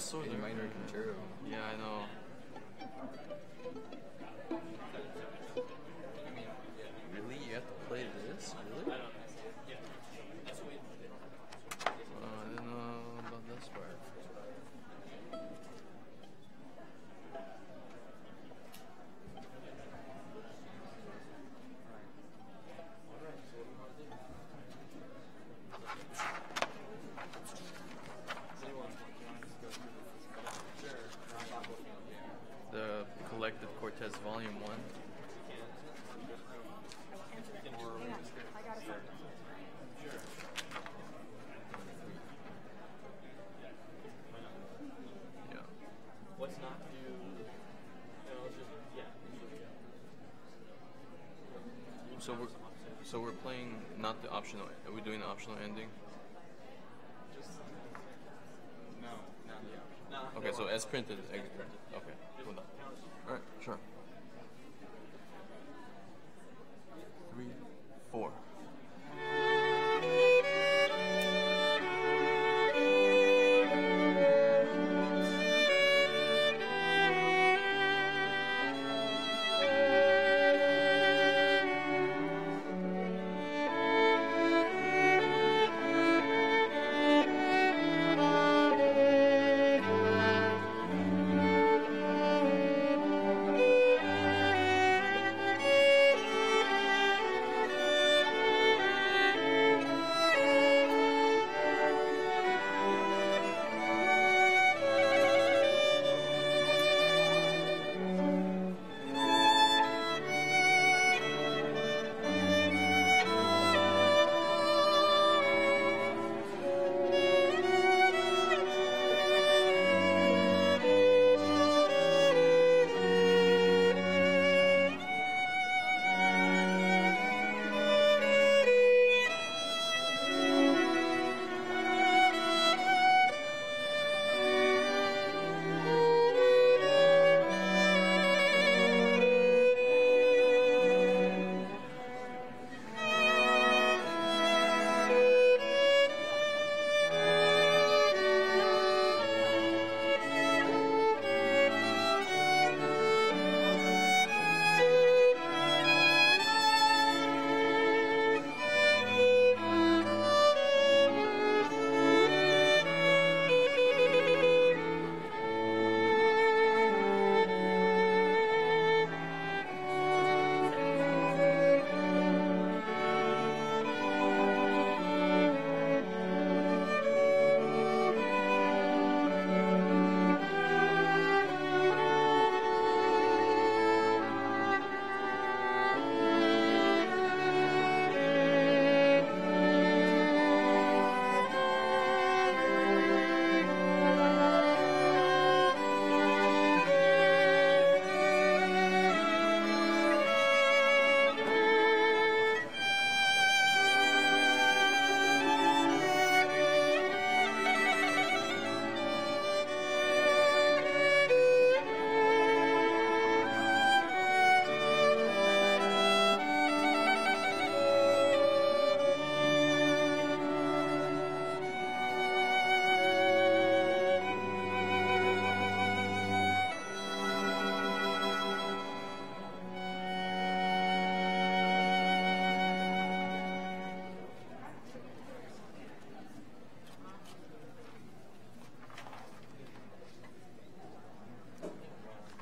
so A minor concerto. Yeah, I know. Really? You have to play this? Really? I didn't know about this part. The Collected Cortez Volume 1. I got it. Yeah. What's not due? It's just So we're playing not the optional. Are we doing the optional ending? No, not the option. Okay, so as printed. Okay, hold on. All right, sure. 3, 4.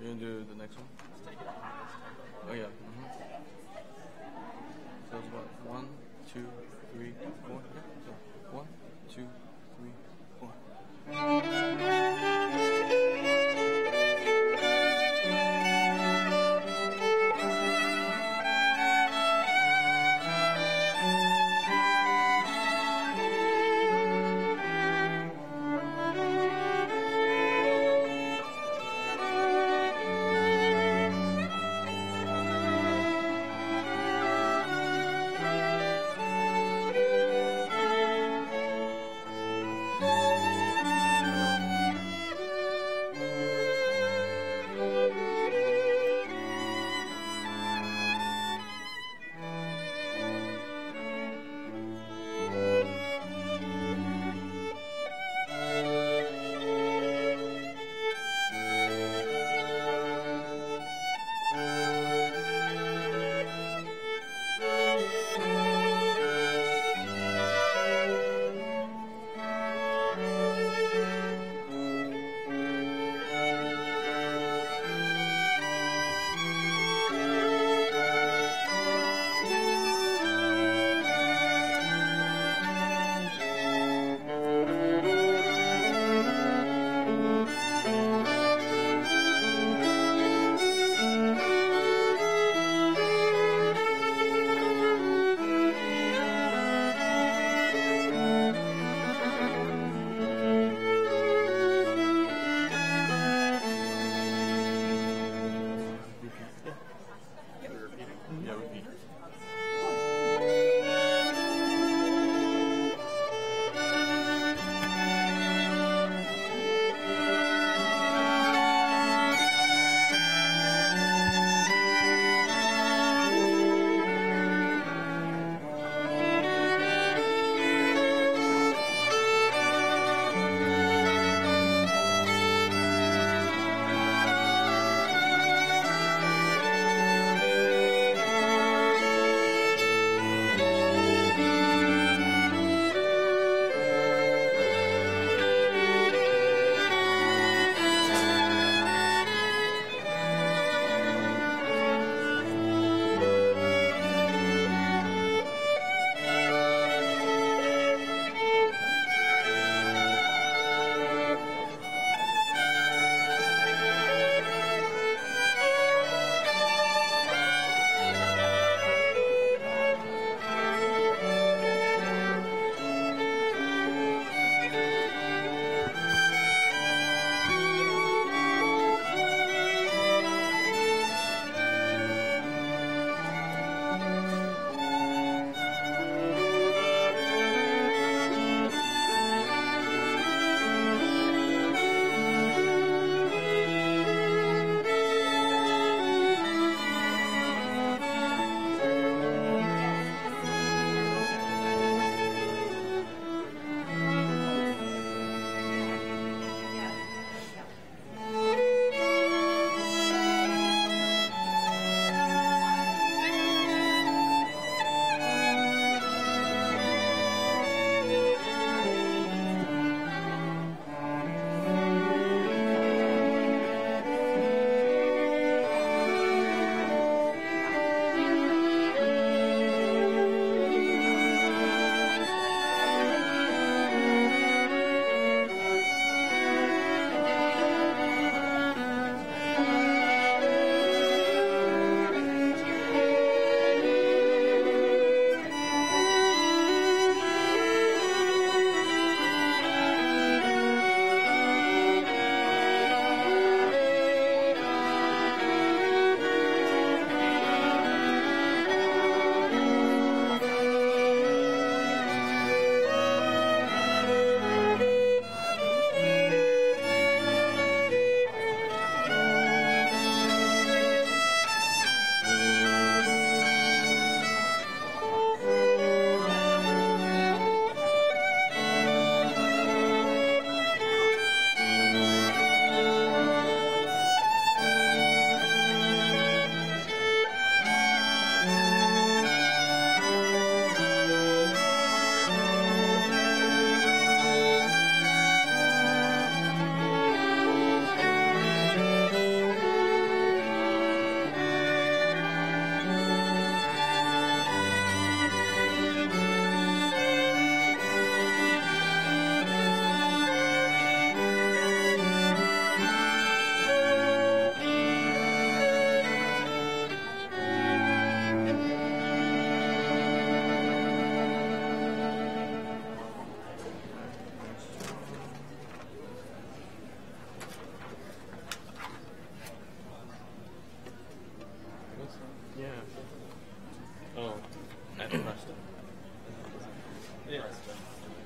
You're gonna do the next one? Oh yeah. So it's about 1, 2, 3, 4. Yeah. So 1, 2, 3, 4.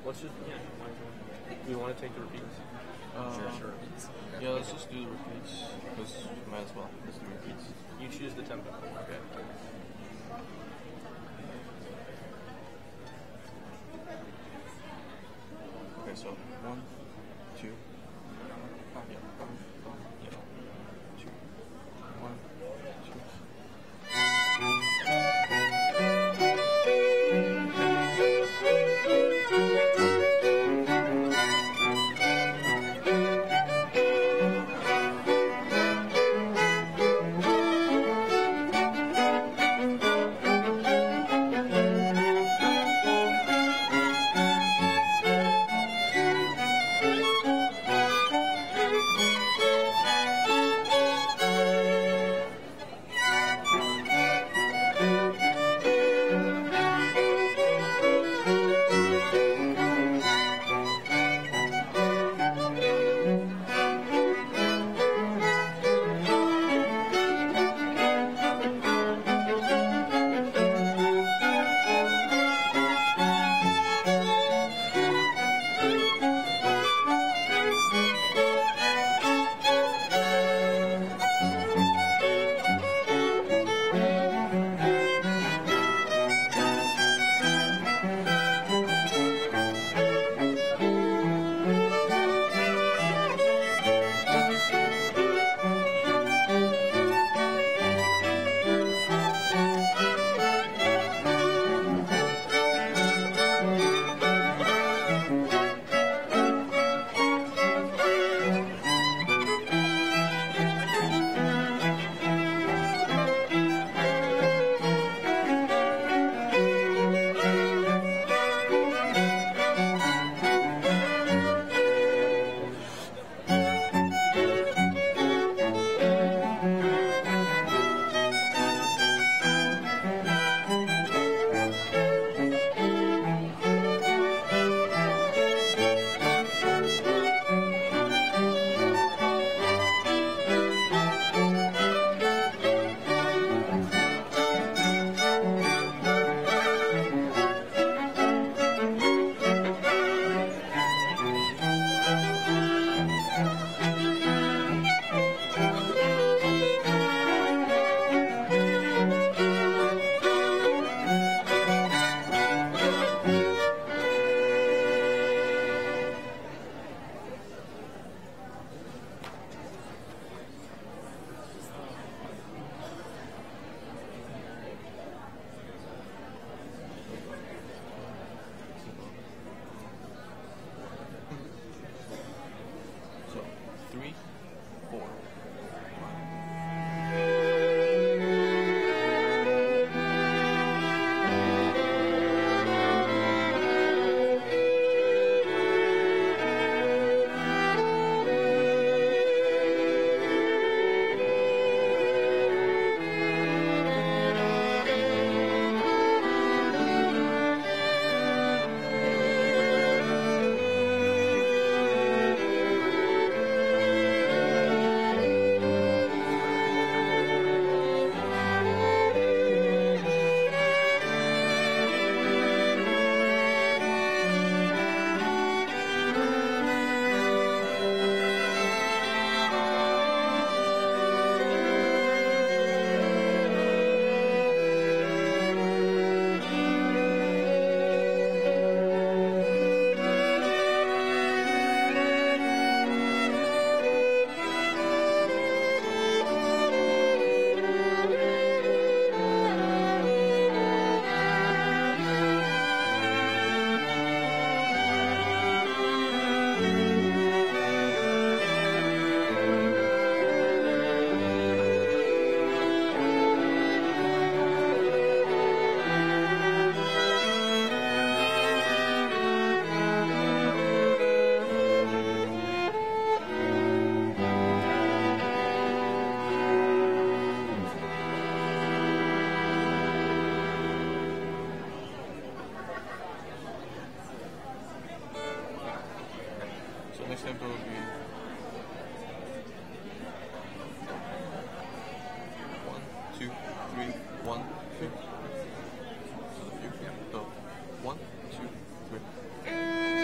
Let's just. We want to take the repeats. Sure. Yeah, let's just do the repeats. Because might as well. Let's do repeats. You choose the tempo. Okay. Okay, so 1, 2. Yeah. 2. 1, 2. So 3, 4. So next tempo will be 1, 2, 3, 1, 2. So the few. So 1, 2, 3.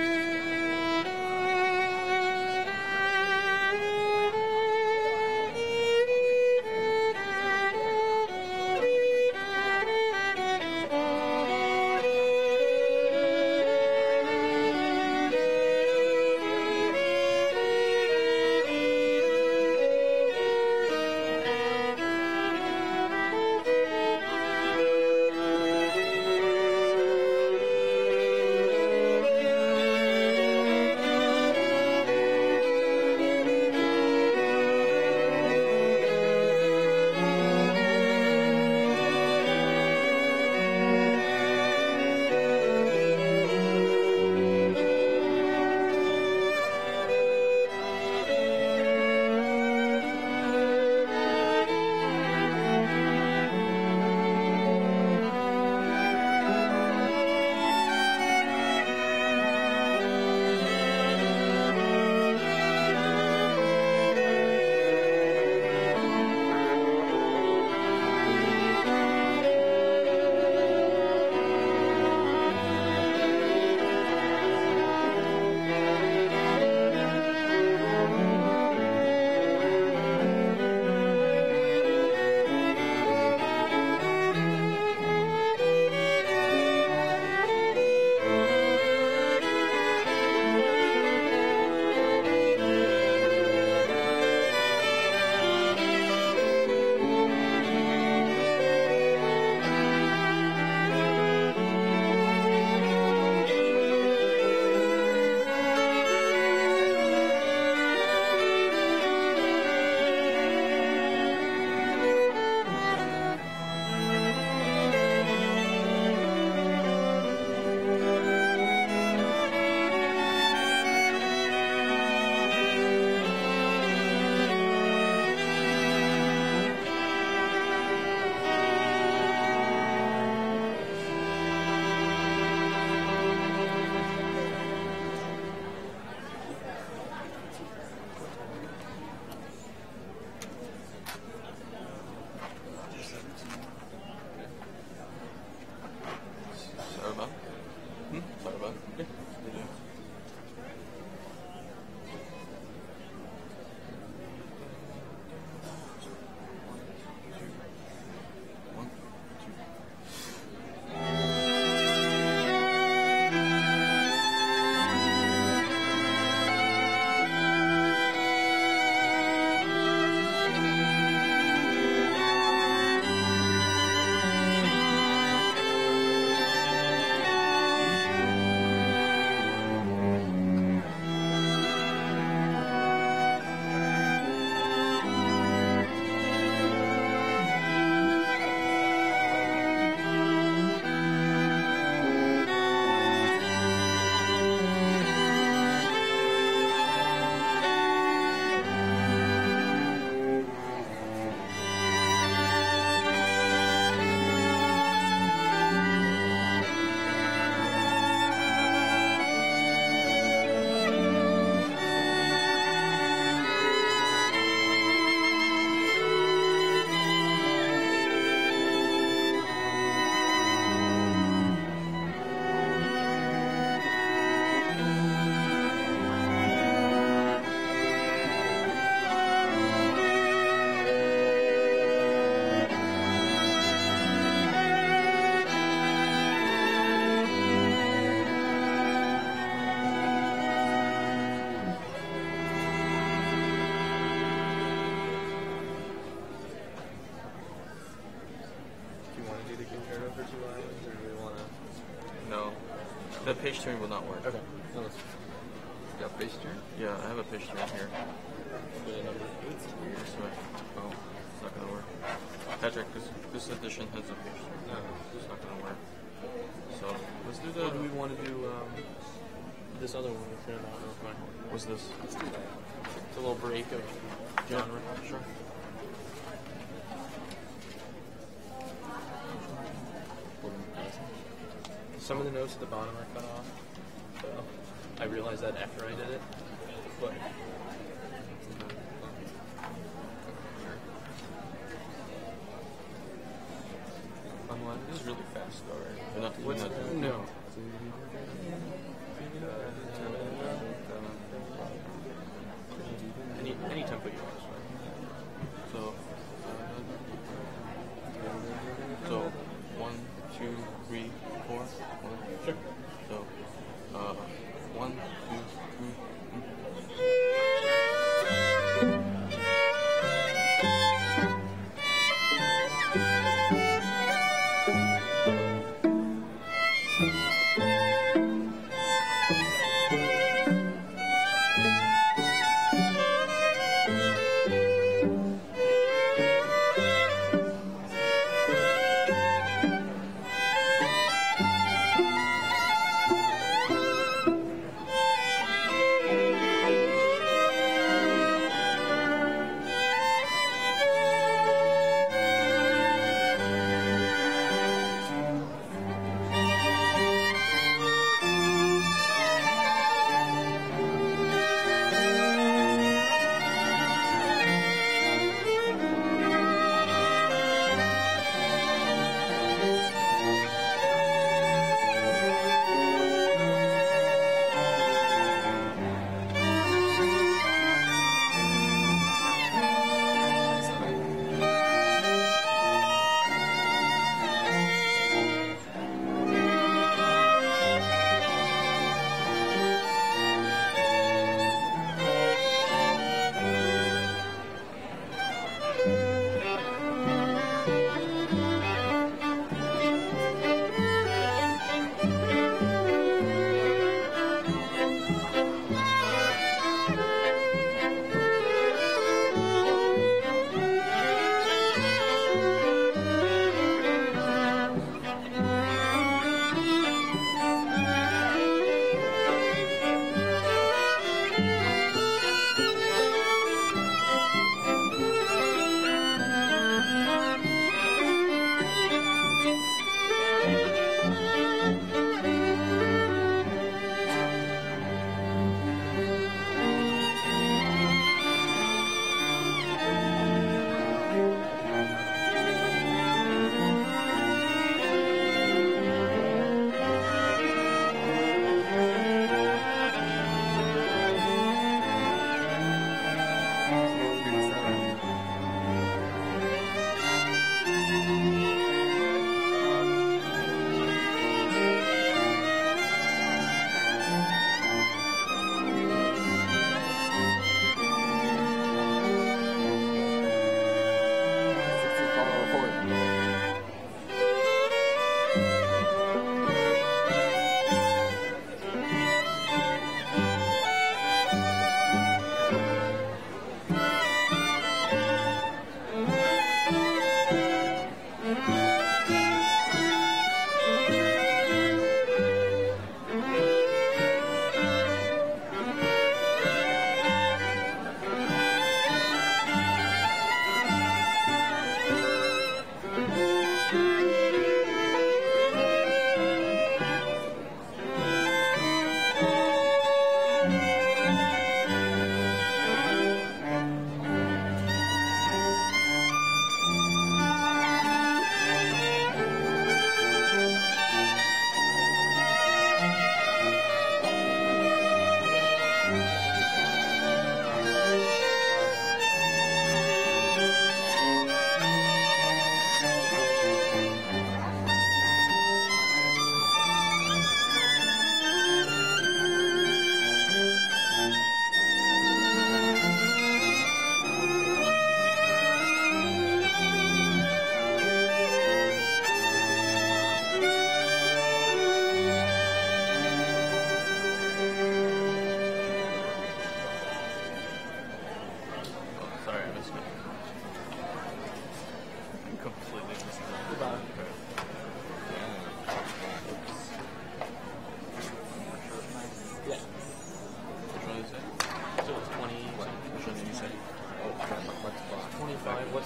page turn will not work. Okay. No, that's You got base turn? Yeah, I have a page turn here. good. Number 8. This way. Oh, it's not gonna work. Patrick, this edition has a page turn. No. It's not gonna work. So let's do Or do we the. want to do this other one? We're turning on real quick. What's this? Let's do that. It's a little break of genre. Sure. Some of the notes at the bottom are cut off. So I realized that after I did it. But Online. This is really fast, though, right? You're not, what's you're not, no? Any tempo you want is fine. So, so 1, 2, 3, 4. Sure. So, 1, 2, 3.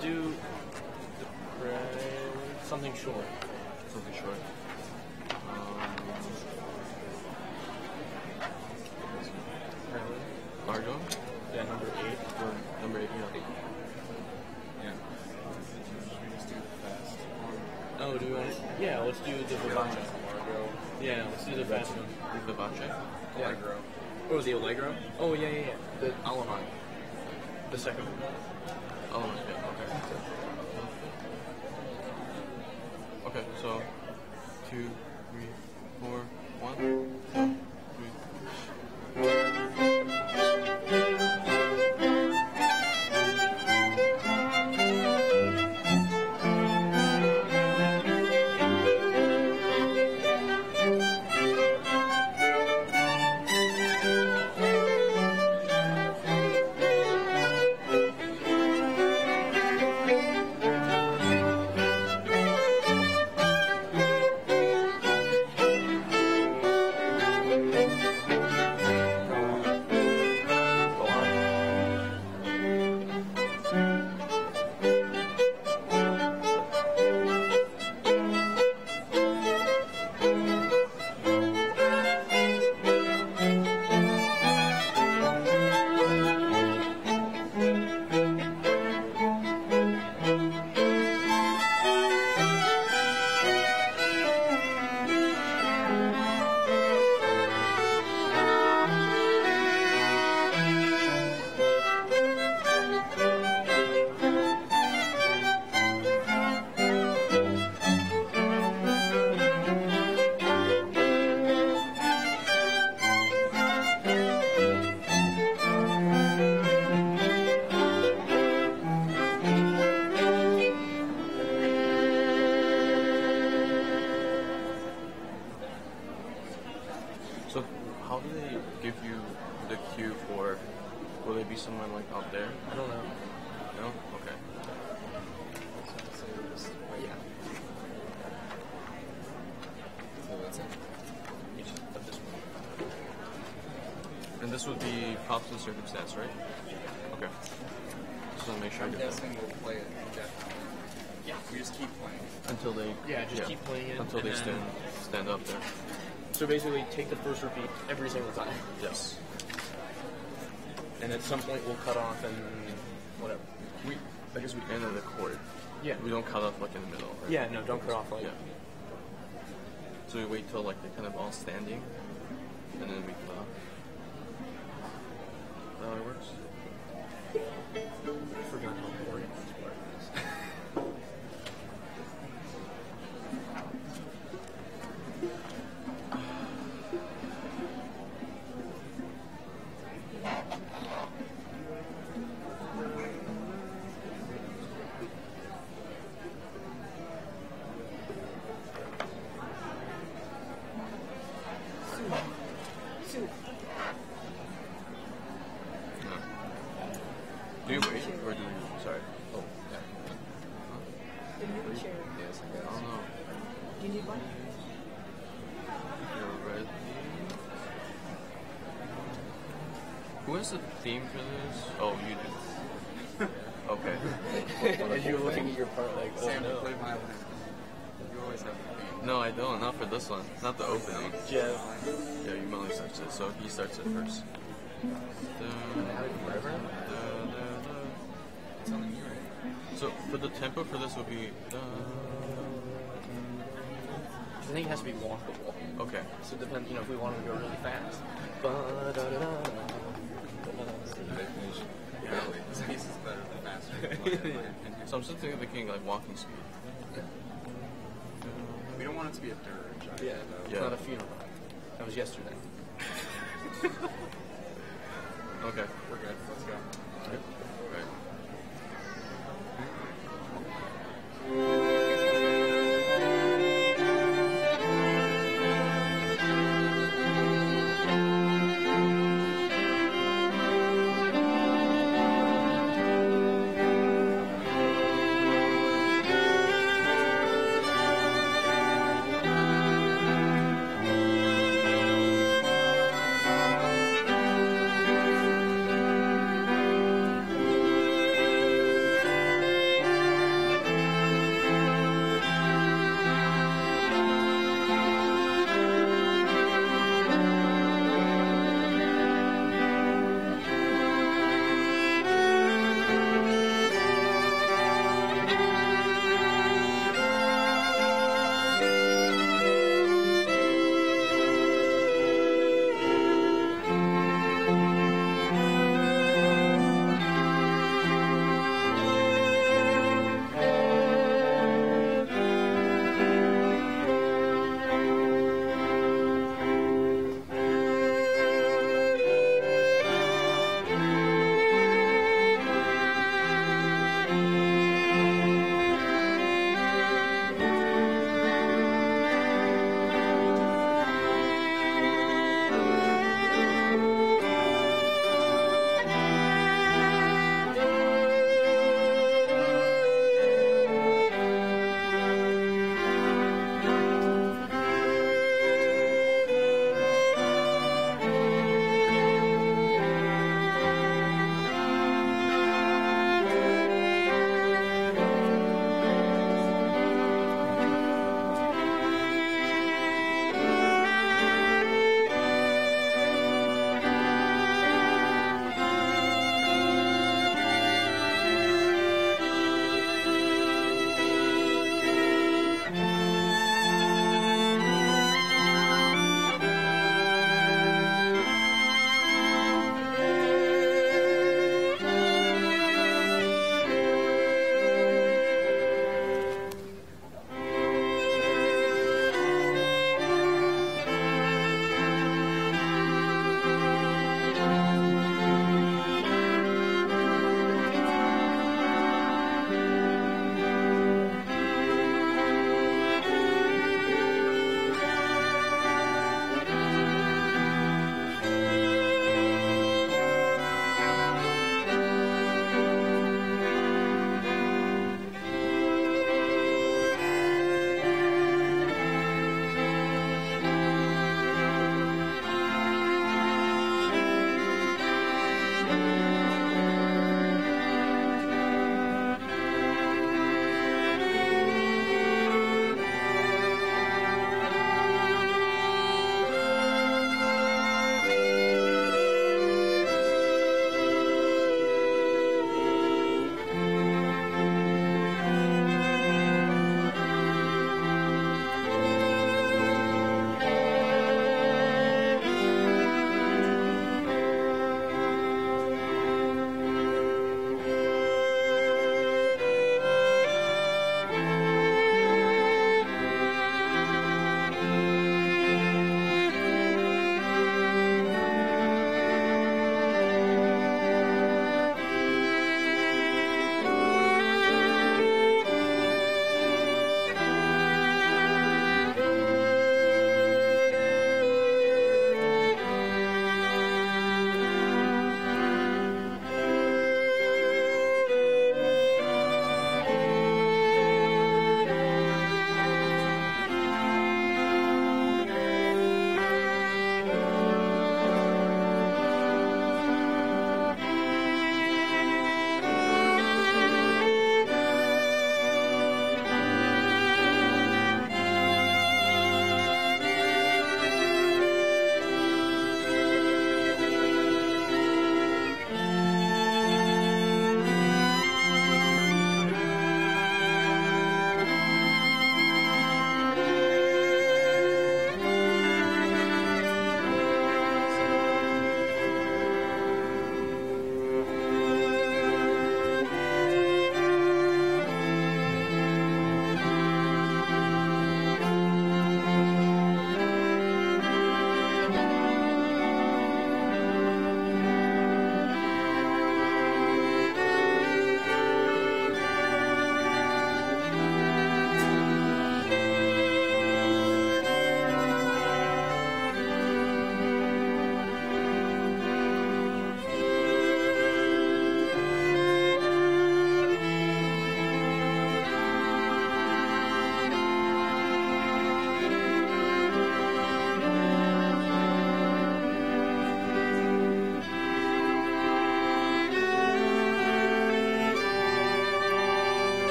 do something short. Something short. Largo? Yeah, number 8. Or number 8, yeah. Yeah. Should we just do fast? Oh, do we want to? Yeah, let's do the Vivace. Largo. Yeah, let's do the fast one. The Vivace? Yeah. Allegro. Oh, the Allegro? Oh, yeah. The Alamán. The second one. Oh, yeah, okay. Okay, so 2, 3, 4, 1, 2, 3. So, how do they give you the cue for? Will they be someone like out there? I don't know. No? Okay. Yeah. So that's it. You just put this one. And this would be props and circumstance, right? Okay. Just want to make sure I I'm get that. guessing we'll play it indefinitely. Yeah. We just keep playing. Until they... Yeah, just keep playing it. Until and they then- stand up there. So basically, take the first repeat every single time. Yes. And at some point, we'll cut off and whatever. I guess we end on the chord. Yeah. We don't cut off like in the middle. Right? Yeah, no, don't cut off like Yeah. So we wait till like they're kind of all standing, and then we cut off. Is that how it works? I forgot how boring this part is. No. Do you wait or do you? Sorry. Oh, yeah. The new chair. Yes, I I guess. don't know. Do you need one? You're ready. Who has the theme for this? Oh, you do. Okay. As you're looking at your part, like, oh Sam, no. play violin. You always have the theme. No, I don't. Not for this one. Not the opening. Jeff. Yeah, you Melly starts it, so he starts it first. Forever? It's on you, right? So for the tempo for this would be. I think it has to be walkable. Okay. So it depends, if we wanted to go really fast. Definition. Really, this piece is better than faster. So I'm still thinking of the king like walking speed. We don't want it to be a dirge. Yeah, Yeah. it's not a funeral. That was yesterday. Okay. We're good. Let's go. Right.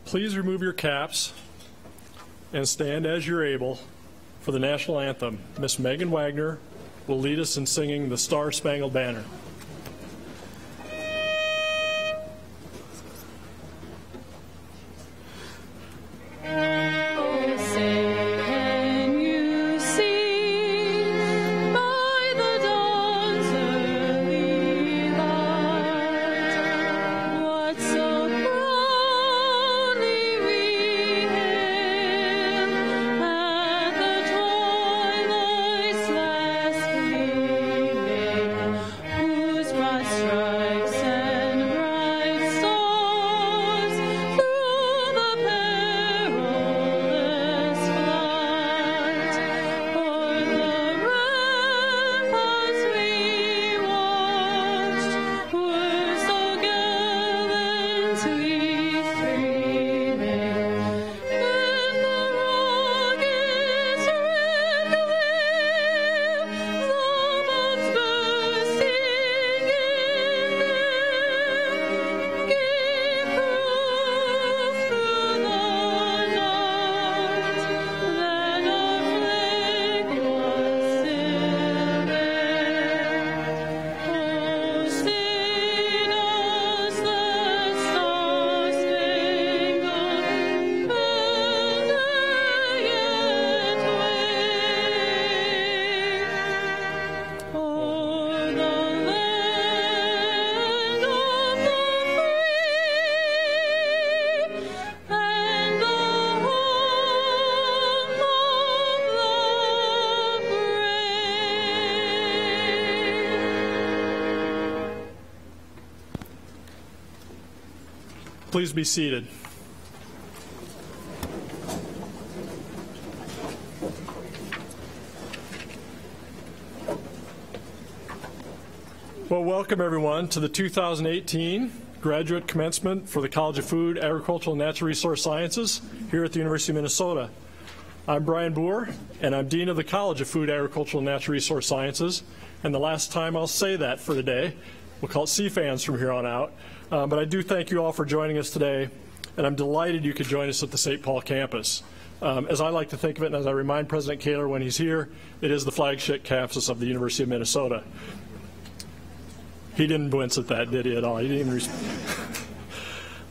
Please remove your caps and stand as you're able for the national anthem. Miss Megan Wagner will lead us in singing the Star-Spangled Banner. Please be seated. Well, welcome everyone to the 2018 graduate commencement for the College of Food, Agricultural, and Natural Resource Sciences here at the University of Minnesota. I'm Brian Boer, and I'm Dean of the College of Food, Agricultural, and Natural Resource Sciences. And the last time I'll say that for today, we'll call it CFANS from here on out. But I do thank you all for joining us today, and I'm delighted you could join us at the St. Paul campus. As I like to think of it, and as I remind President Kaler when he's here, it is the flagship campus of the University of Minnesota. He didn't wince at that, did he, at all? He didn't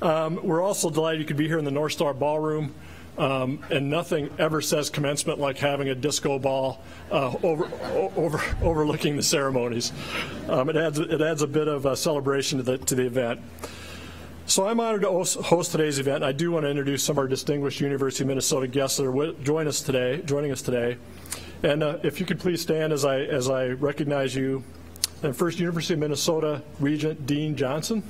even we're also delighted you could be here in the North Star Ballroom, and nothing ever says commencement like having a disco ball overlooking the ceremonies. It adds a bit of a celebration to the event. So I'm honored to host today's event. I do want to introduce some of our distinguished University of Minnesota guests that are joining us today. And if you could please stand as I recognize you. And first, University of Minnesota Regent Dean Johnson.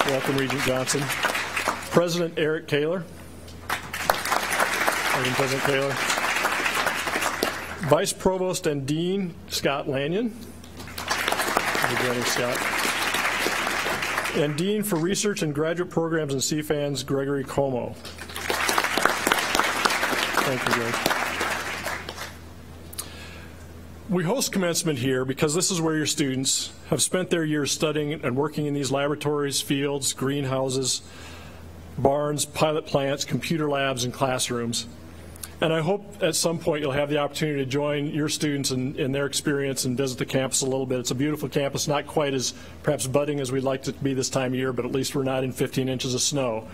Welcome, Regent Johnson. President Eric Kaler. Welcome, President Kaler. Vice Provost and Dean Scott Lanyon. Scott. And Dean for Research and Graduate Programs in CFANS, Gregory Como. Thank you, Greg. We host commencement here because this is where your students have spent their years studying and working in these laboratories, fields, greenhouses, barns, pilot plants, computer labs, and classrooms. And I hope at some point you'll have the opportunity to join your students in their experience and visit the campus a little bit. It's a beautiful campus, not quite as perhaps budding as we'd like it to be this time of year, but at least we're not in 15 inches of snow.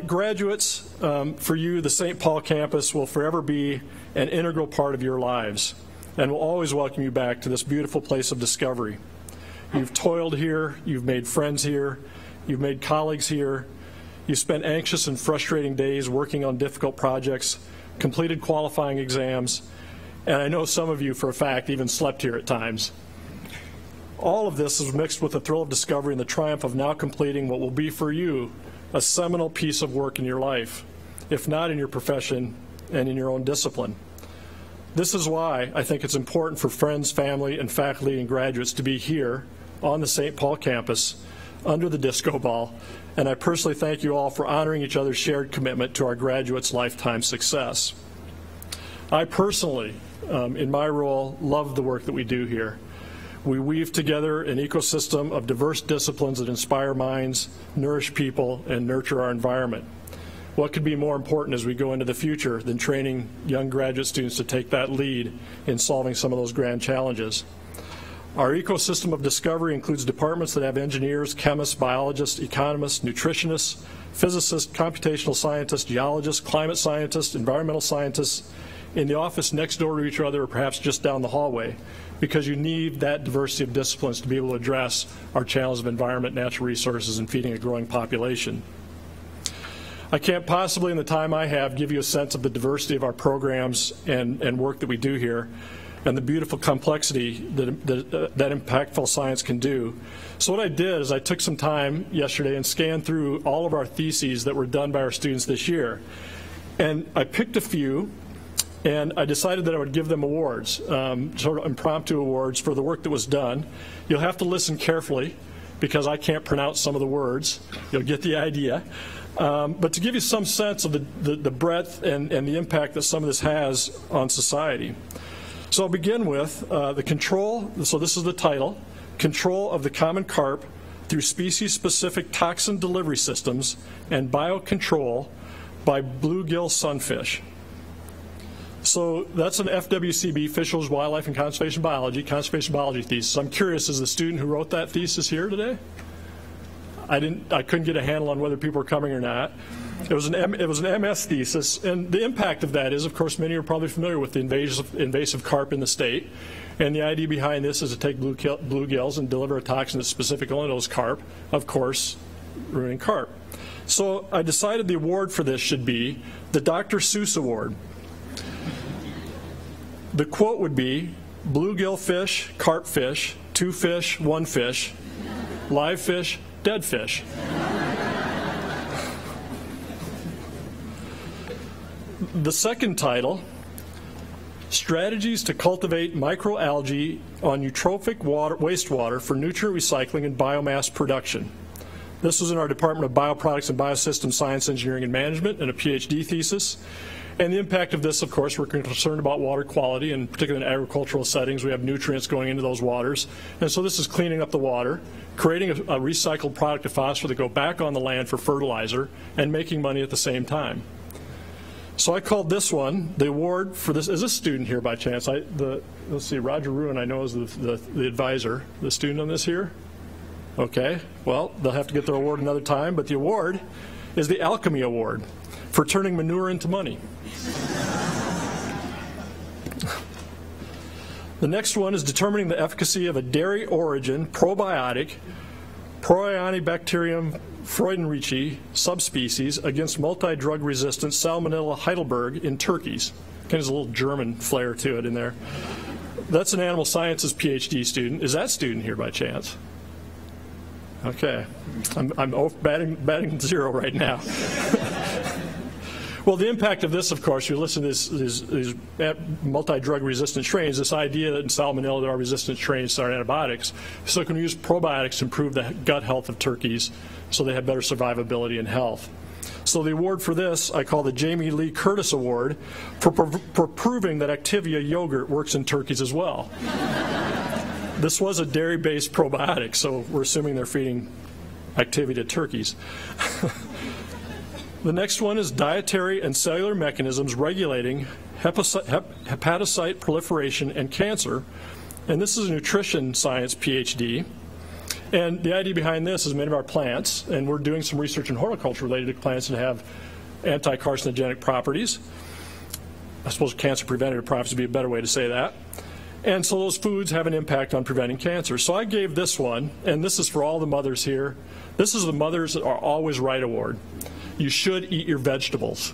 Graduates, for you, the St. Paul campus will forever be an integral part of your lives, and will always welcome you back to this beautiful place of discovery. You've toiled here, you've made friends here, you've made colleagues here, you've spent anxious and frustrating days working on difficult projects, completed qualifying exams, and I know some of you for a fact even slept here at times. All of this is mixed with the thrill of discovery and the triumph of now completing what will be for you a seminal piece of work in your life, if not in your profession and in your own discipline. This is why I think it's important for friends, family, and faculty and graduates to be here on the St. Paul campus under the disco ball, and I personally thank you all for honoring each other's shared commitment to our graduates' lifetime success. I personally, in my role, love the work that we do here. We weave together an ecosystem of diverse disciplines that inspire minds, nourish people, and nurture our environment. What could be more important as we go into the future than training young graduate students to take that lead in solving some of those grand challenges? Our ecosystem of discovery includes departments that have engineers, chemists, biologists, economists, nutritionists, physicists, computational scientists, geologists, climate scientists, environmental scientists in the office next door to each other or perhaps just down the hallway, because you need that diversity of disciplines to be able to address our challenge of environment, natural resources, and feeding a growing population. I can't possibly, in the time I have, give you a sense of the diversity of our programs and work that we do here and the beautiful complexity that impactful science can do. So what I did is I took some time yesterday and scanned through all of our theses that were done by our students this year. And I picked a few, and I decided that I would give them awards, sort of impromptu awards for the work that was done. You'll have to listen carefully because I can't pronounce some of the words. You'll get the idea. But to give you some sense of the breadth and the impact that some of this has on society. So I'll begin with the control, so this is the title, Control of the Common Carp through Species-Specific Toxin Delivery Systems and Biocontrol by Bluegill Sunfish. So that's an FWCB, Fish, Wildlife, and Conservation Biology thesis. I'm curious, is the student who wrote that thesis here today? I couldn't get a handle on whether people were coming or not. It was an MS thesis, and the impact of that is, of course, many are probably familiar with the invasive carp in the state. And the idea behind this is to take bluegills and deliver a toxin that's specific only to those carp, of course, ruining carp. So I decided the award for this should be the Dr. Seuss Award. The quote would be, bluegill fish, carp fish, 2 fish, 1 fish, live fish, dead fish. The second title, Strategies to Cultivate Microalgae on Eutrophic Wastewater for Nutrient Recycling and Biomass Production. This was in our Department of Bioproducts and Biosystem Science, Engineering, and Management and a PhD thesis. And the impact of this, of course, we're concerned about water quality, and particularly in agricultural settings, we have nutrients going into those waters. And so this is cleaning up the water, creating a recycled product of phosphor that go back on the land for fertilizer, and making money at the same time. So I called this one, the award for this, is this student here by chance? Let's see, Roger Ruin I know is the advisor. The student on this here? Okay, well, they'll have to get their award another time, but the award is the Alchemy Award for turning manure into money. The next one is determining the efficacy of a dairy origin probiotic, Proionibacterium freudenreichi subspecies against multi-drug resistant Salmonella Heidelberg in turkeys. Kind of a little German flair to it in there. That's an animal sciences PhD student. Is that student here by chance? Okay, I'm batting zero right now. Well, the impact of this, of course, you listen to these multi-drug resistant strains, this idea that in Salmonella there are resistant strains to our antibiotics. So we can use probiotics to improve the gut health of turkeys so they have better survivability and health. So the award for this I call the Jamie Lee Curtis Award for proving that Activia yogurt works in turkeys as well. This was a dairy-based probiotic, so we're assuming they're feeding Activia to turkeys. The next one is dietary and cellular mechanisms regulating hepatocyte proliferation and cancer. And this is a nutrition science PhD. And the idea behind this is many of our plants, and we're doing some research in horticulture related to plants that have anti-carcinogenic properties. I suppose cancer preventative properties would be a better way to say that. And so those foods have an impact on preventing cancer. So I gave this one, and this is for all the mothers here. This is the Mothers That Are Always Right Award. You should eat your vegetables.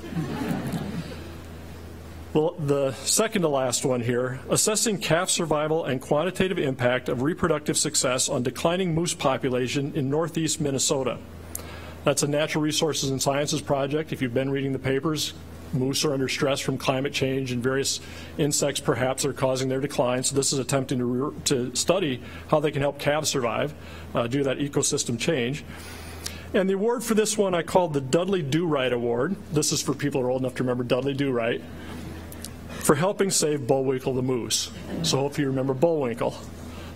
Well, the second to last one here, assessing calf survival and quantitative impact of reproductive success on declining moose population in northeast Minnesota. That's a natural resources and sciences project. If you've been reading the papers, moose are under stress from climate change and various insects perhaps are causing their decline. So this is attempting to study how they can help calves survive, do that ecosystem change. And the award for this one I called the Dudley Do-Right Award. This is for people who are old enough to remember Dudley Do-Right, for helping save Bullwinkle the moose. So hopefully you remember Bullwinkle.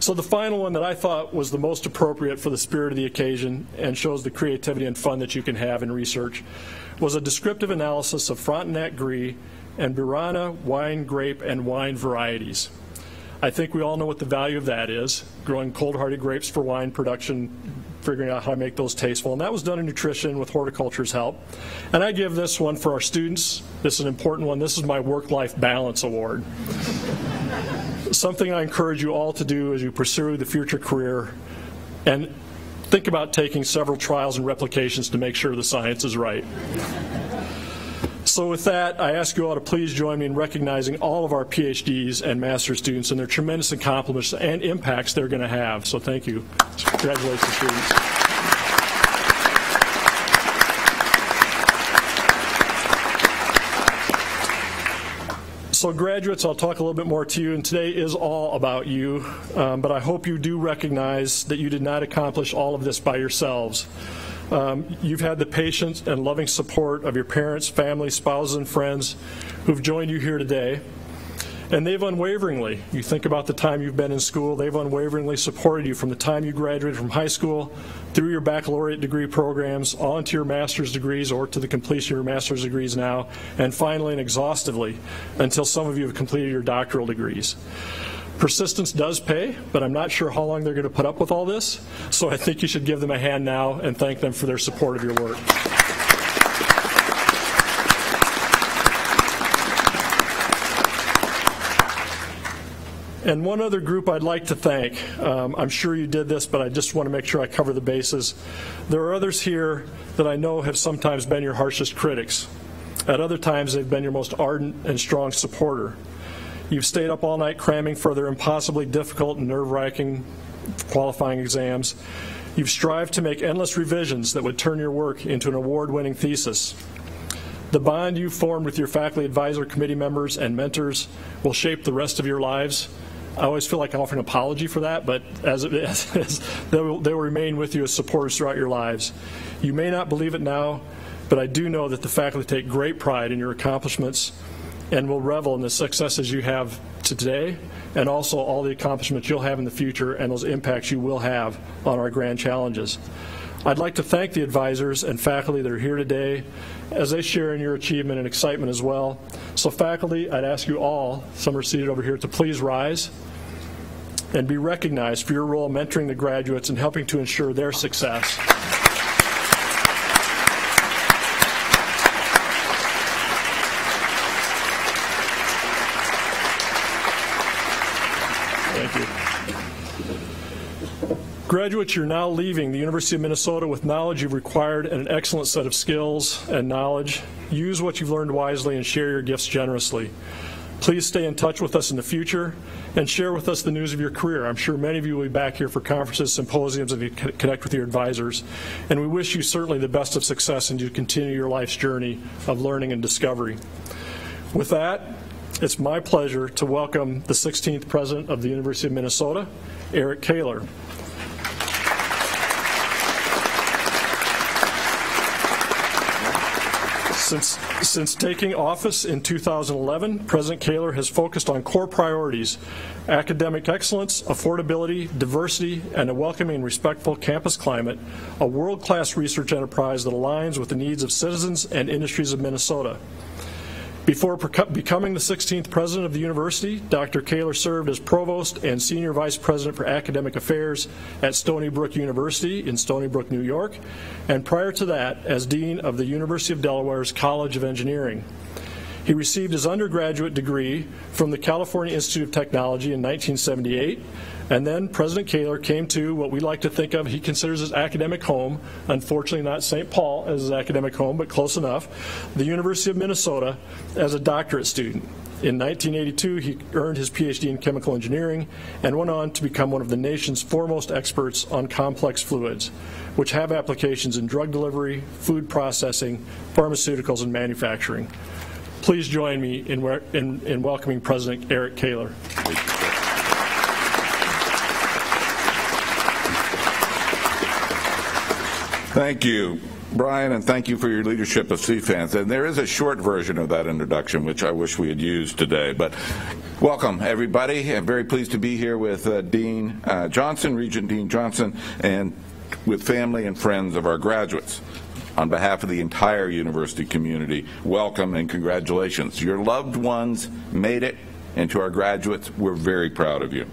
So the final one that I thought was the most appropriate for the spirit of the occasion and shows the creativity and fun that you can have in research was a descriptive analysis of Frontenac Gris and Burana wine, grape, and wine varieties. I think we all know what the value of that is, growing cold-hardy grapes for wine production, figuring out how to make those tasteful. And that was done in nutrition with horticulture's help. And I give this one for our students. This is an important one. This is my work-life balance award. Something I encourage you all to do as you pursue the future career, and think about taking several trials and replications to make sure the science is right. So with that, I ask you all to please join me in recognizing all of our PhDs and master's students and their tremendous accomplishments and impacts they're going to have. So thank you. Congratulations, students. So graduates, I'll talk a little bit more to you, and today is all about you, but I hope you do recognize that you did not accomplish all of this by yourselves. You've had the patience and loving support of your parents, family, spouses, and friends who've joined you here today. And they've unwaveringly, you think about the time you've been in school, they've unwaveringly supported you from the time you graduated from high school, through your baccalaureate degree programs, on to your master's degrees or to the completion of your master's degrees now, and finally and exhaustively until some of you have completed your doctoral degrees. Persistence does pay, but I'm not sure how long they're going to put up with all this, so I think you should give them a hand now and thank them for their support of your work. And one other group I'd like to thank. I'm sure you did this, but I just want to make sure I cover the bases. There are others here that I know have sometimes been your harshest critics. At other times, they've been your most ardent and strong supporter. You've stayed up all night cramming for their impossibly difficult and nerve-wracking qualifying exams. You've strived to make endless revisions that would turn your work into an award-winning thesis. The bond you've formed with your faculty advisor committee members and mentors will shape the rest of your lives. I always feel like I offer an apology for that, but as it is, they will remain with you as supporters throughout your lives. You may not believe it now, but I do know that the faculty take great pride in your accomplishments and will revel in the successes you have today and also all the accomplishments you'll have in the future and those impacts you will have on our grand challenges. I'd like to thank the advisors and faculty that are here today as they share in your achievement and excitement as well. So faculty, I'd ask you all, some are seated over here, to please rise and be recognized for your role mentoring the graduates and helping to ensure their success. Thank you. Graduates, you're now leaving the University of Minnesota with knowledge you've acquired and an excellent set of skills and knowledge. Use what you've learned wisely and share your gifts generously. Please stay in touch with us in the future and share with us the news of your career. I'm sure many of you will be back here for conferences, symposiums, and you connect with your advisors. And we wish you certainly the best of success and you continue your life's journey of learning and discovery. With that, it's my pleasure to welcome the 16th President of the University of Minnesota, Eric Kaler. Since taking office in 2011, President Kaler has focused on core priorities: academic excellence, affordability, diversity, and a welcoming and respectful campus climate, a world-class research enterprise that aligns with the needs of citizens and industries of Minnesota. Before becoming the 16th president of the university, Dr. Kaler served as provost and senior vice president for academic affairs at Stony Brook University in Stony Brook, New York, and prior to that as dean of the University of Delaware's College of Engineering. He received his undergraduate degree from the California Institute of Technology in 1978, and then President Kaler came to what we like to think of, he considers his academic home, unfortunately not St. Paul as his academic home, but close enough, the University of Minnesota as a doctorate student. In 1982, he earned his PhD in chemical engineering and went on to become one of the nation's foremost experts on complex fluids, which have applications in drug delivery, food processing, pharmaceuticals, and manufacturing. Please join me in welcoming President Eric Kaler. Thank you, Brian, and thank you for your leadership of CFANS. And there is a short version of that introduction, which I wish we had used today. But Welcome, everybody. I'm very pleased to be here with Dean Johnson, Regent Dean Johnson, and with family and friends of our graduates. On behalf of the entire university community, welcome and congratulations. Your loved ones made it, and to our graduates, we're very proud of you.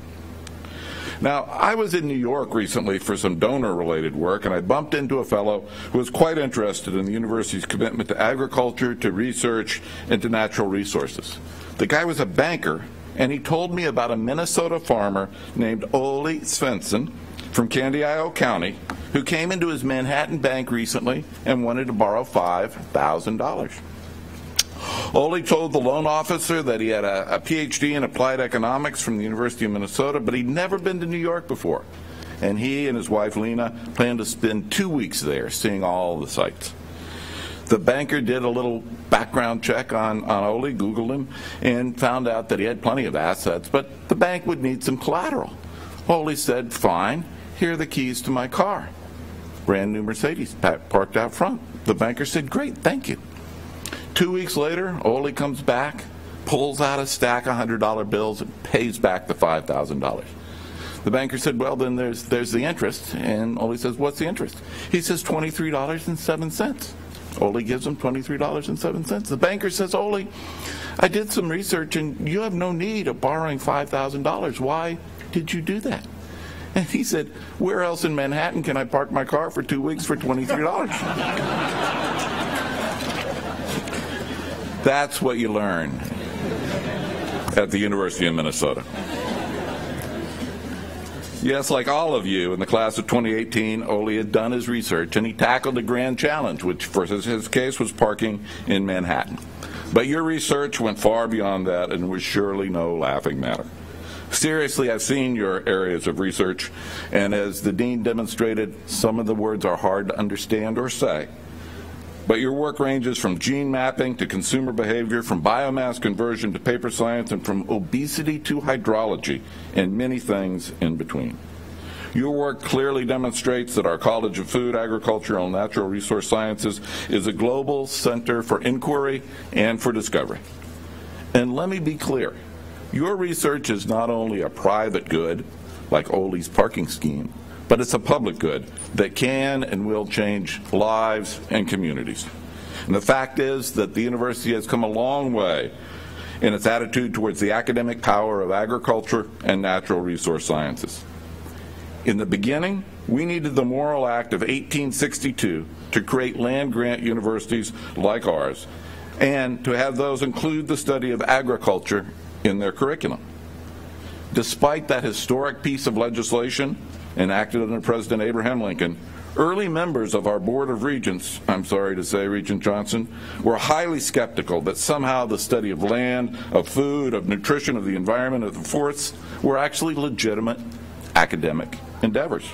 Now, I was in New York recently for some donor-related work, and I bumped into a fellow who was quite interested in the university's commitment to agriculture, to research, and to natural resources. The guy was a banker, and he told me about a Minnesota farmer named Ole Svensson from Candiaio County who came into his Manhattan bank recently and wanted to borrow $5,000. Ole told the loan officer that he had a PhD in applied economics from the University of Minnesota, but he'd never been to New York before. And he and his wife, Lena, planned to spend 2 weeks there seeing all the sights. The banker did a little background check on Ole, Googled him, and found out that he had plenty of assets, but the bank would need some collateral. Ole said, fine, here are the keys to my car. Brand new Mercedes parked out front. The banker said, great, thank you. 2 weeks later, Ole comes back, pulls out a stack of $100 bills, and pays back the $5,000. The banker said, well, then there's the interest. And Ole says, what's the interest? He says, $23.07. Ole gives him $23.07. The banker says, Ole, I did some research, and you have no need of borrowing $5,000. Why did you do that? And he said, where else in Manhattan can I park my car for 2 weeks for $23? That's what you learn at the University of Minnesota. Yes, like all of you in the class of 2018, Ole had done his research, and he tackled a grand challenge, which for his case was parking in Manhattan. But your research went far beyond that and was surely no laughing matter. Seriously, I've seen your areas of research, and as the dean demonstrated, some of the words are hard to understand or say. But your work ranges from gene mapping to consumer behavior, from biomass conversion to paper science, and from obesity to hydrology, and many things in between. Your work clearly demonstrates that our College of Food, Agricultural, and Natural Resource Sciences is a global center for inquiry and for discovery. And let me be clear, your research is not only a private good, like Ole's parking scheme, but it's a public good that can and will change lives and communities. And the fact is that the university has come a long way in its attitude towards the academic power of agriculture and natural resource sciences. In the beginning, we needed the Moral Act of 1862 to create land-grant universities like ours, and to have those include the study of agriculture in their curriculum. Despite that historic piece of legislation enacted under President Abraham Lincoln, early members of our Board of Regents, I'm sorry to say, Regent Johnson, were highly skeptical that somehow the study of land, of food, of nutrition, of the environment, of the forests were actually legitimate academic endeavors.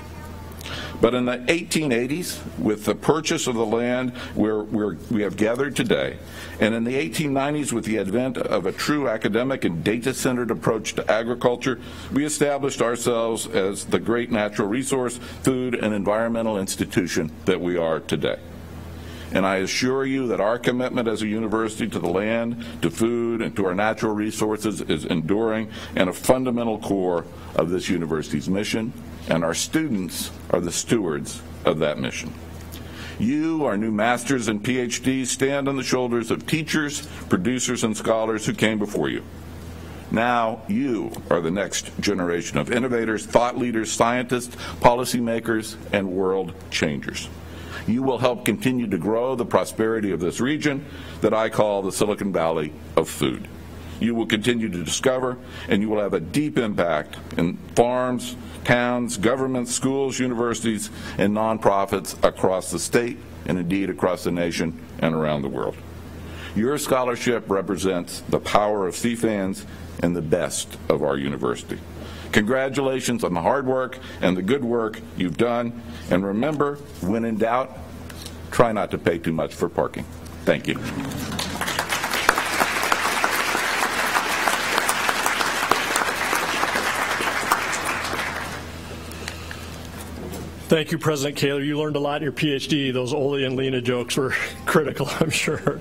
But in the 1880s, with the purchase of the land where we have gathered today, and in the 1890s with the advent of a true academic and data-centered approach to agriculture, we established ourselves as the great natural resource, food, and environmental institution that we are today. And I assure you that our commitment as a university to the land, to food, and to our natural resources is enduring and a fundamental core of this university's mission, and our students are the stewards of that mission. You, our new masters and PhDs, stand on the shoulders of teachers, producers, and scholars who came before you. Now you are the next generation of innovators, thought leaders, scientists, policymakers, and world changers. You will help continue to grow the prosperity of this region that I call the Silicon Valley of food. You will continue to discover, and you will have a deep impact in farms, towns, governments, schools, universities, and nonprofits across the state, and indeed across the nation and around the world. Your scholarship represents the power of CFANS and the best of our university. Congratulations on the hard work and the good work you've done, and remember, when in doubt, try not to pay too much for parking. Thank you. Thank you, President Kaler. You learned a lot in your PhD. Those Ole and Lena jokes were critical, I'm sure.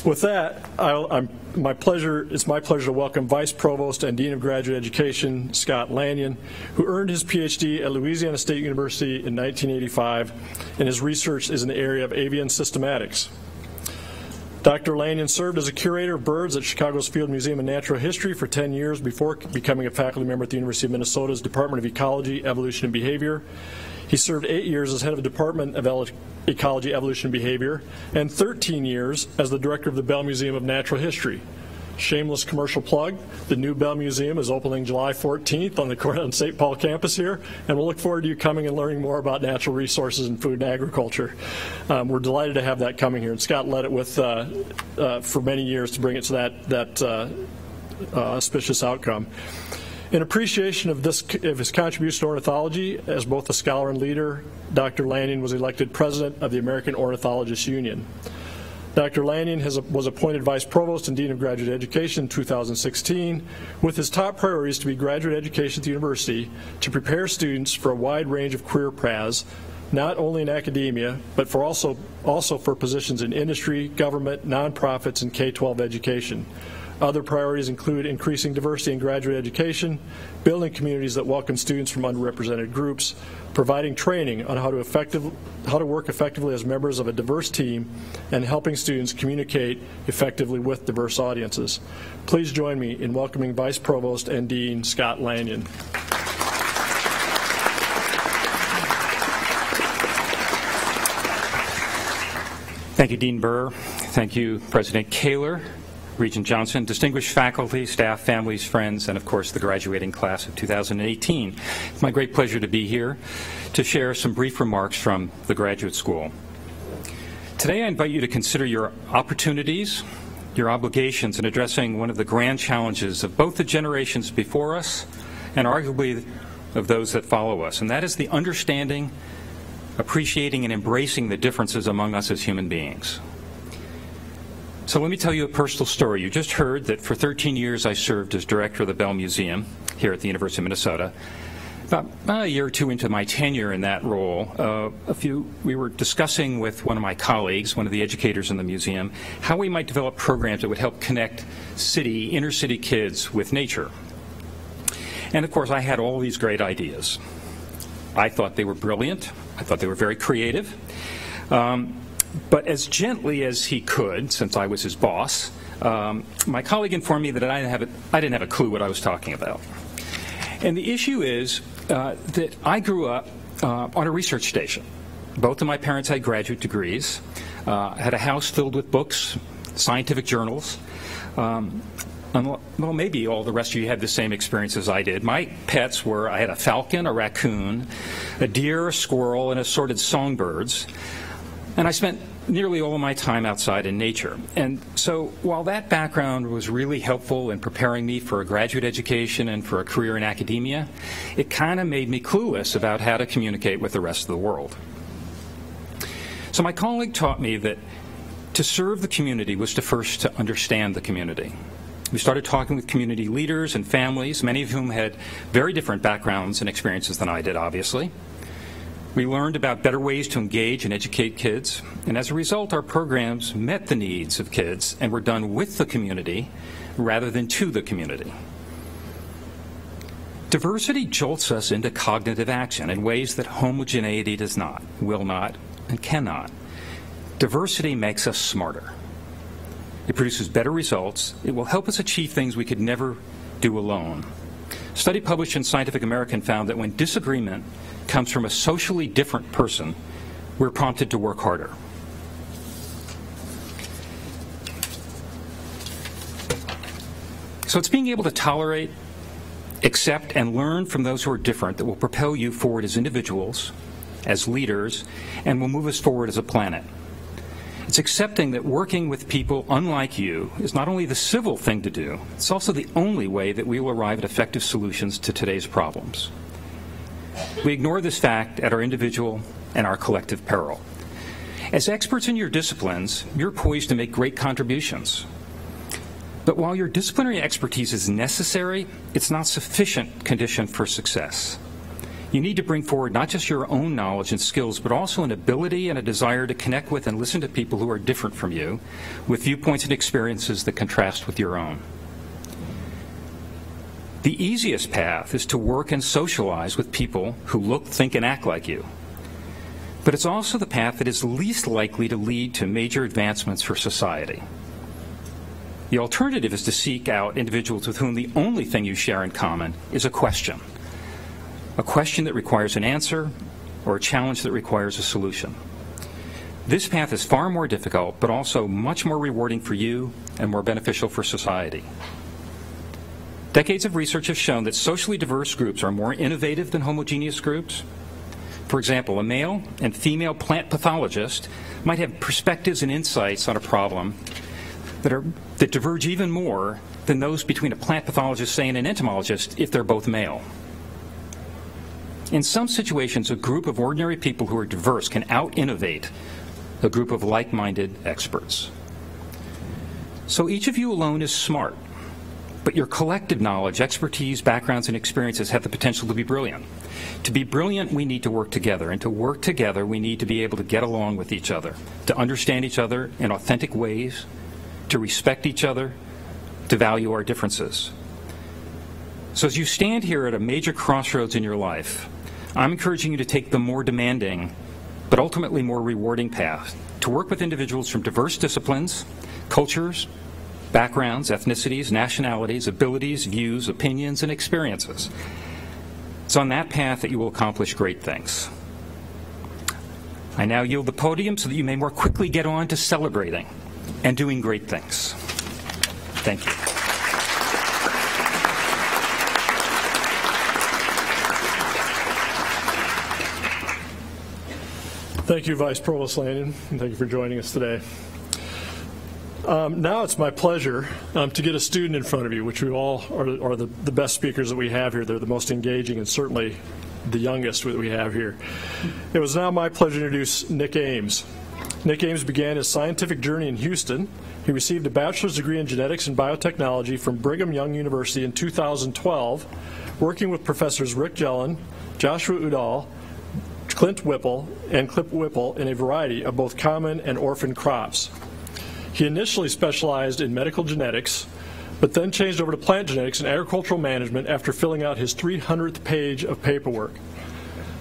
With that, it's my pleasure to welcome Vice Provost and Dean of Graduate Education, Scott Lanyon, who earned his PhD at Louisiana State University in 1985, and his research is in the area of avian systematics. Dr. Lanyon served as a curator of birds at Chicago's Field Museum of Natural History for 10 years before becoming a faculty member at the University of Minnesota's Department of Ecology, Evolution, and Behavior. He served 8 years as head of the Department of Ecology, Evolution, and Behavior, and 13 years as the director of the Bell Museum of Natural History. Shameless commercial plug, the new Bell Museum is opening July 14th on St. Paul campus here, and we'll look forward to you coming and learning more about natural resources and food and agriculture. We're delighted to have that coming here, and Scott led it with for many years to bring it to that auspicious outcome. In appreciation of his contribution to ornithology, as both a scholar and leader, Dr. Lanyon was elected president of the American Ornithologists Union. Dr. Lanyon was appointed Vice Provost and Dean of Graduate Education in 2016, with his top priorities to be graduate education at the university to prepare students for a wide range of career paths, not only in academia, but also for positions in industry, government, nonprofits, and K-12 education. Other priorities include increasing diversity in graduate education, building communities that welcome students from underrepresented groups, providing training on how to work effectively as members of a diverse team, and helping students communicate effectively with diverse audiences. Please join me in welcoming Vice Provost and Dean Scott Lanyon. Thank you, Dean Burr. Thank you, President Kaler, Regent Johnson, distinguished faculty, staff, families, friends, and of course the graduating class of 2018. It's my great pleasure to be here to share some brief remarks from the graduate school. Today I invite you to consider your opportunities, your obligations in addressing one of the grand challenges of both the generations before us and arguably of those that follow us, and that is the understanding, appreciating, and embracing the differences among us as human beings. So let me tell you a personal story. You just heard that for 13 years I served as director of the Bell Museum here at the University of Minnesota. About a year or two into my tenure in that role, we were discussing with one of my colleagues, one of the educators in the museum, how we might develop programs that would help connect inner city kids with nature. And of course I had all these great ideas. I thought they were brilliant. I thought they were very creative. But as gently as he could, since I was his boss, my colleague informed me that I didn't have a clue what I was talking about. And the issue is that I grew up on a research station. Both of my parents had graduate degrees, had a house filled with books, scientific journals. Well, maybe all the rest of you had the same experience as I did. My pets were, I had a falcon, a raccoon, a deer, a squirrel, and assorted songbirds. And I spent nearly all of my time outside in nature. And so while that background was really helpful in preparing me for a graduate education and for a career in academia, it kind of made me clueless about how to communicate with the rest of the world. So my colleague taught me that to serve the community was to first to understand the community. We started talking with community leaders and families, many of whom had very different backgrounds and experiences than I did, obviously. We learned about better ways to engage and educate kids, and as a result, our programs met the needs of kids and were done with the community rather than to the community. Diversity jolts us into cognitive action in ways that homogeneity does not, will not, and cannot. Diversity makes us smarter. It produces better results. It will help us achieve things we could never do alone. A study published in Scientific American found that when disagreement comes from a socially different person, we're prompted to work harder. So it's being able to tolerate, accept, and learn from those who are different that will propel you forward as individuals, as leaders, and will move us forward as a planet. It's accepting that working with people unlike you is not only the civil thing to do, it's also the only way that we will arrive at effective solutions to today's problems. We ignore this fact at our individual and our collective peril. As experts in your disciplines, you're poised to make great contributions. But while your disciplinary expertise is necessary, it's not sufficient condition for success. You need to bring forward not just your own knowledge and skills, but also an ability and a desire to connect with and listen to people who are different from you, with viewpoints and experiences that contrast with your own. The easiest path is to work and socialize with people who look, think, and act like you. But it's also the path that is least likely to lead to major advancements for society. The alternative is to seek out individuals with whom the only thing you share in common is a question that requires an answer, or a challenge that requires a solution. This path is far more difficult, but also much more rewarding for you and more beneficial for society. Decades of research have shown that socially diverse groups are more innovative than homogeneous groups. For example, a male and female plant pathologist might have perspectives and insights on a problem that diverge even more than those between a plant pathologist, say, and an entomologist if they're both male. In some situations, a group of ordinary people who are diverse can out-innovate a group of like-minded experts. So each of you alone is smart, but your collective knowledge, expertise, backgrounds, and experiences have the potential to be brilliant. To be brilliant, we need to work together, and to work together, we need to be able to get along with each other, to understand each other in authentic ways, to respect each other, to value our differences. So as you stand here at a major crossroads in your life, I'm encouraging you to take the more demanding, but ultimately more rewarding path, to work with individuals from diverse disciplines, cultures, backgrounds, ethnicities, nationalities, abilities, views, opinions, and experiences. It's on that path that you will accomplish great things. I now yield the podium so that you may more quickly get on to celebrating and doing great things. Thank you. Thank you, Vice Provost Landon, and thank you for joining us today. Now it's my pleasure to get a student in front of you, which we all are the best speakers that we have here. They're the most engaging and certainly the youngest that we have here. It was now my pleasure to introduce Nick Ames. Nick Ames began his scientific journey in Houston. He received a bachelor's degree in genetics and biotechnology from Brigham Young University in 2012, working with professors Rick Jellin, Joshua Udall, Clint Whipple in a variety of both common and orphan crops. He initially specialized in medical genetics, but then changed over to plant genetics and agricultural management after filling out his 300th page of paperwork.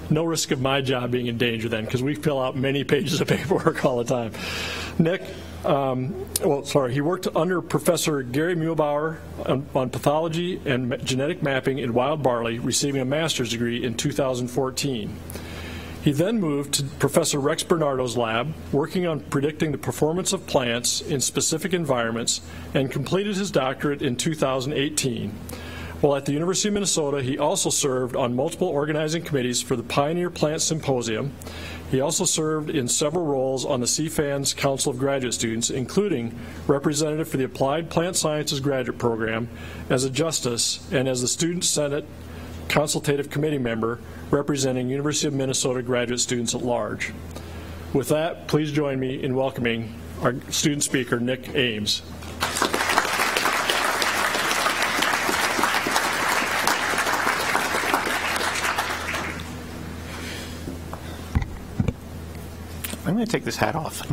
No risk of my job being in danger then, because we fill out many pages of paperwork all the time. Nick, he worked under Professor Gary Muehlbauer on pathology and genetic mapping in wild barley, receiving a master's degree in 2014. He then moved to Professor Rex Bernardo's lab, working on predicting the performance of plants in specific environments, and completed his doctorate in 2018. While at the University of Minnesota, he also served on multiple organizing committees for the Pioneer Plant Symposium. He also served in several roles on the CFANS Council of Graduate Students, including representative for the Applied Plant Sciences Graduate Program, as a justice, and as the Student Senate Consultative Committee member representing University of Minnesota graduate students at large. With that, please join me in welcoming our student speaker, Nick Ames. I'm going to take this hat off.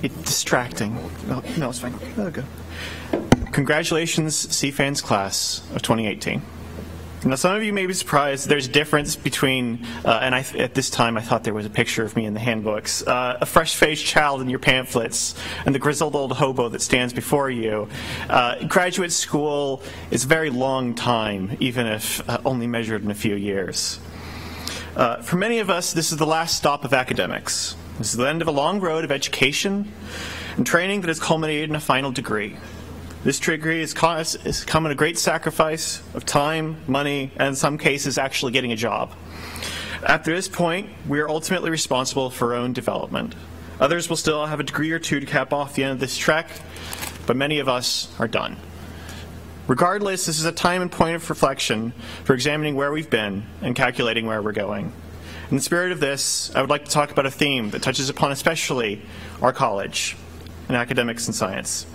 It's distracting. No, it's fine. That'll go. Congratulations, CFANS class of 2018. Now, some of you may be surprised there's a difference between, at this time I thought there was a picture of me in the handbooks, a fresh-faced child in your pamphlets, and the grizzled old hobo that stands before you. Graduate school is a very long time, even if only measured in a few years. For many of us, this is the last stop of academics. This is the end of a long road of education and training that has culminated in a final degree. This degree has come at a great sacrifice of time, money, and in some cases actually getting a job. After this point, we are ultimately responsible for our own development. Others will still have a degree or two to cap off the end of this trek, but many of us are done. Regardless, this is a time and point of reflection for examining where we've been and calculating where we're going. In the spirit of this, I would like to talk about a theme that touches upon especially our college and academics and science.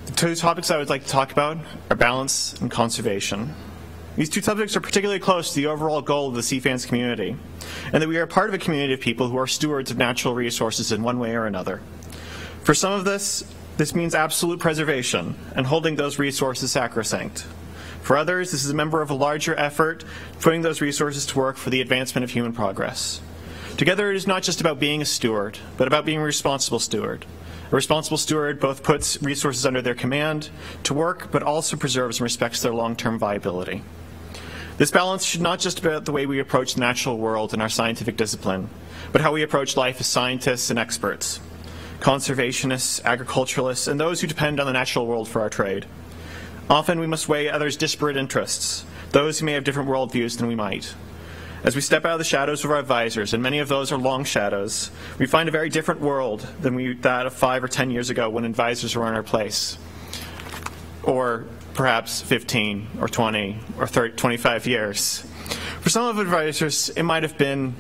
The two topics I would like to talk about are balance and conservation. These two subjects are particularly close to the overall goal of the CFANS community, and that we are part of a community of people who are stewards of natural resources in one way or another. For some of this means absolute preservation and holding those resources sacrosanct. For others, this is a member of a larger effort putting those resources to work for the advancement of human progress. Together, it is not just about being a steward, but about being a responsible steward. A responsible steward both puts resources under their command to work, but also preserves and respects their long-term viability. This balance should not just be about the way we approach the natural world in our scientific discipline, but how we approach life as scientists and experts, conservationists, agriculturalists, and those who depend on the natural world for our trade. Often we must weigh others' disparate interests, those who may have different worldviews than we might. As we step out of the shadows of our advisors, and many of those are long shadows, we find a very different world than that of 5 or 10 years ago when advisors were in our place. Or perhaps 15 or 20 or 30, 25 years. For some of advisors, it might have been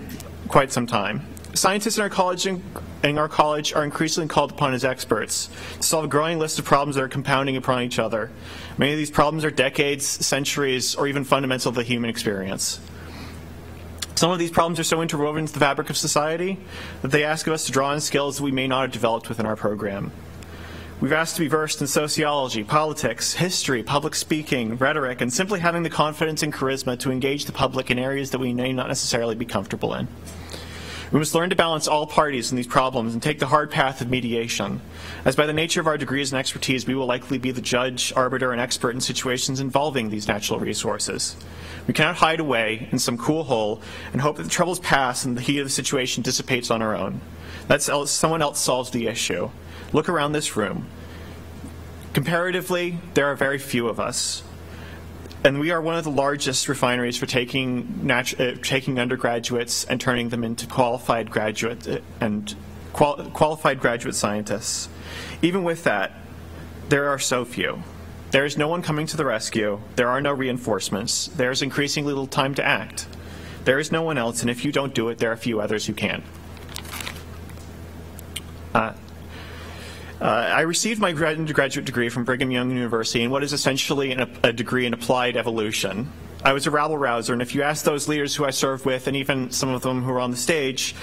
quite some time. Scientists in our college are increasingly called upon as experts to solve a growing list of problems that are compounding upon each other. Many of these problems are decades, centuries, or even fundamental to the human experience. Some of these problems are so interwoven into the fabric of society that they ask of us to draw on skills that we may not have developed within our program. We've asked to be versed in sociology, politics, history, public speaking, rhetoric, and simply having the confidence and charisma to engage the public in areas that we may not necessarily be comfortable in. We must learn to balance all parties in these problems and take the hard path of mediation, as by the nature of our degrees and expertise, we will likely be the judge, arbiter, and expert in situations involving these natural resources. We cannot hide away in some cool hole and hope that the troubles pass and the heat of the situation dissipates on our own. Someone else solves the issue. Look around this room. Comparatively, there are very few of us. And we are one of the largest refineries for taking undergraduates and turning them into qualified graduate scientists. Even with that, there are so few. There is no one coming to the rescue. There are no reinforcements. There is increasingly little time to act. There is no one else, and if you don't do it, there are a few others who can. I received my undergraduate degree from Brigham Young University in what is essentially a degree in applied evolution. I was a rabble-rouser, and if you ask those leaders who I served with, and even some of them who are on the stage,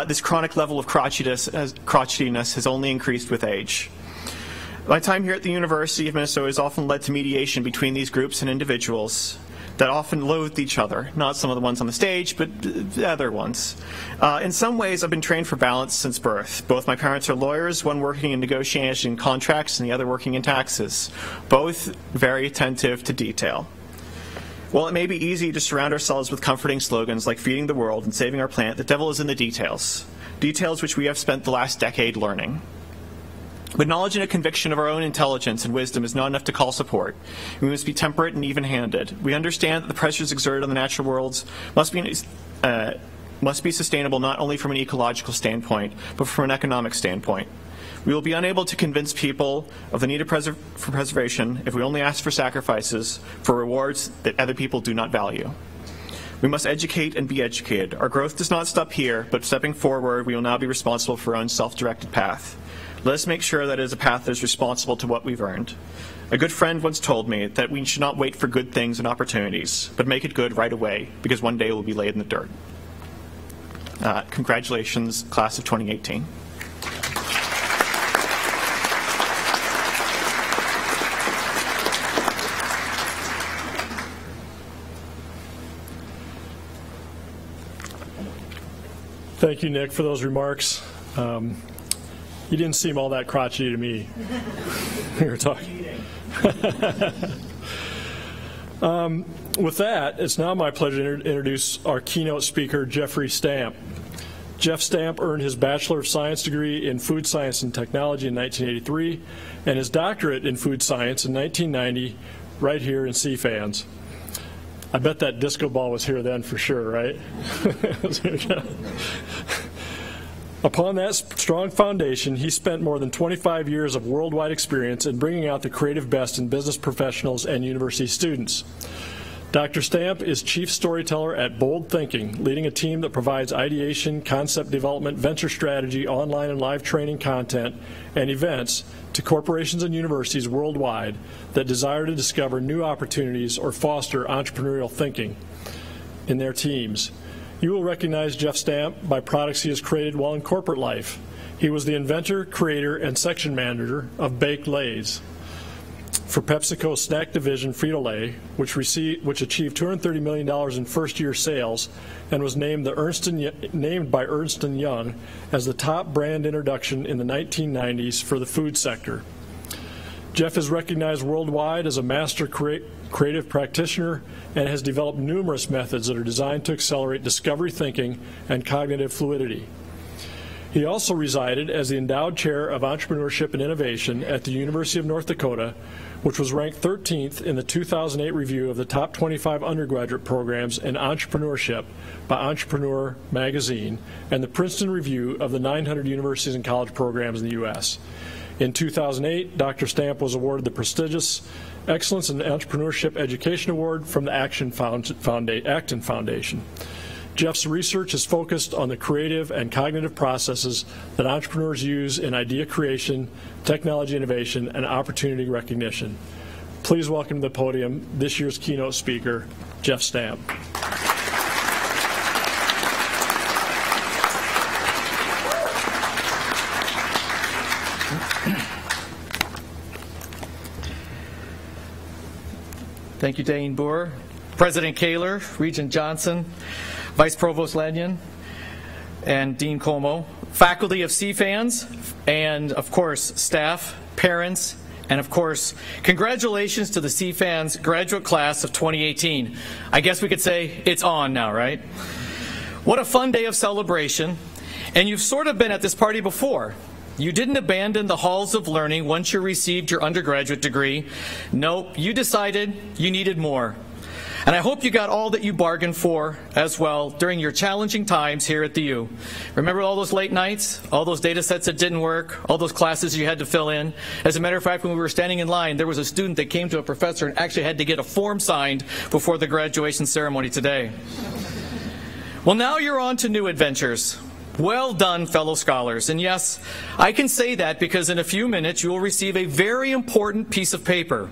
this chronic level of crotchetiness has only increased with age. My time here at the University of Minnesota has often led to mediation between these groups and individuals that often loathed each other, not some of the ones on the stage, but the other ones. In some ways, I've been trained for balance since birth. Both my parents are lawyers, one working in negotiation contracts and the other working in taxes, both very attentive to detail. While it may be easy to surround ourselves with comforting slogans like feeding the world and saving our planet, the devil is in the details, details which we have spent the last decade learning. But knowledge and a conviction of our own intelligence and wisdom is not enough to call support. We must be temperate and even-handed. We understand that the pressures exerted on the natural worlds must be sustainable not only from an ecological standpoint, but from an economic standpoint. We will be unable to convince people of the need for preservation if we only ask for sacrifices for rewards that other people do not value. We must educate and be educated. Our growth does not stop here, but stepping forward, we will now be responsible for our own self-directed path. Let us make sure that it is a path that is responsible to what we've earned. A good friend once told me that we should not wait for good things and opportunities, but make it good right away, because one day it will be laid in the dirt. Congratulations, class of 2018. Thank you, Nick, for those remarks. You didn't seem all that crotchety to me. We were talking. With that, it's now my pleasure to introduce our keynote speaker, Jeffrey Stamp. Jeff Stamp earned his Bachelor of Science degree in Food Science and Technology in 1983 and his doctorate in Food Science in 1990 right here in CFANS. I bet that disco ball was here then for sure, right? Upon that strong foundation, he spent more than 25 years of worldwide experience in bringing out the creative best in business professionals and university students. Dr. Stamp is chief storyteller at Bold Thinking, leading a team that provides ideation, concept development, venture strategy, online and live training content, and events to corporations and universities worldwide that desire to discover new opportunities or foster entrepreneurial thinking in their teams. You will recognize Jeff Stamp by products he has created while in corporate life. He was the inventor, creator, and section manager of Baked Lays for PepsiCo's snack division Frito-Lay, which achieved $230 million in first-year sales and was named by Ernst & Young as the top brand introduction in the 1990s for the food sector. Jeff is recognized worldwide as a master creative practitioner and has developed numerous methods that are designed to accelerate discovery thinking and cognitive fluidity. He also resided as the endowed chair of entrepreneurship and innovation at the University of North Dakota, which was ranked 13th in the 2008 review of the top 25 undergraduate programs in entrepreneurship by Entrepreneur magazine and the Princeton Review of the 900 universities and college programs in the U.S. In 2008, Dr. Stamp was awarded the prestigious Excellence in Entrepreneurship Education Award from the Acton Foundation. Jeff's research is focused on the creative and cognitive processes that entrepreneurs use in idea creation, technology innovation, and opportunity recognition. Please welcome to the podium this year's keynote speaker, Jeff Stamp. Thank you, Dean Boer, President Kaler, Regent Johnson, Vice Provost Lanyon, and Dean Como, faculty of CFANS, and of course, staff, parents, and of course, congratulations to the CFANS graduate class of 2018. I guess we could say it's on now, right? What a fun day of celebration, and you've sort of been at this party before. You didn't abandon the halls of learning once you received your undergraduate degree. Nope, you decided you needed more. And I hope you got all that you bargained for as well during your challenging times here at the U. Remember all those late nights, all those data sets that didn't work, all those classes you had to fill in? As a matter of fact, when we were standing in line, there was a student that came to a professor and actually had to get a form signed before the graduation ceremony today. Well, now you're on to new adventures. Well done, fellow scholars. And yes, I can say that because in a few minutes you will receive a very important piece of paper.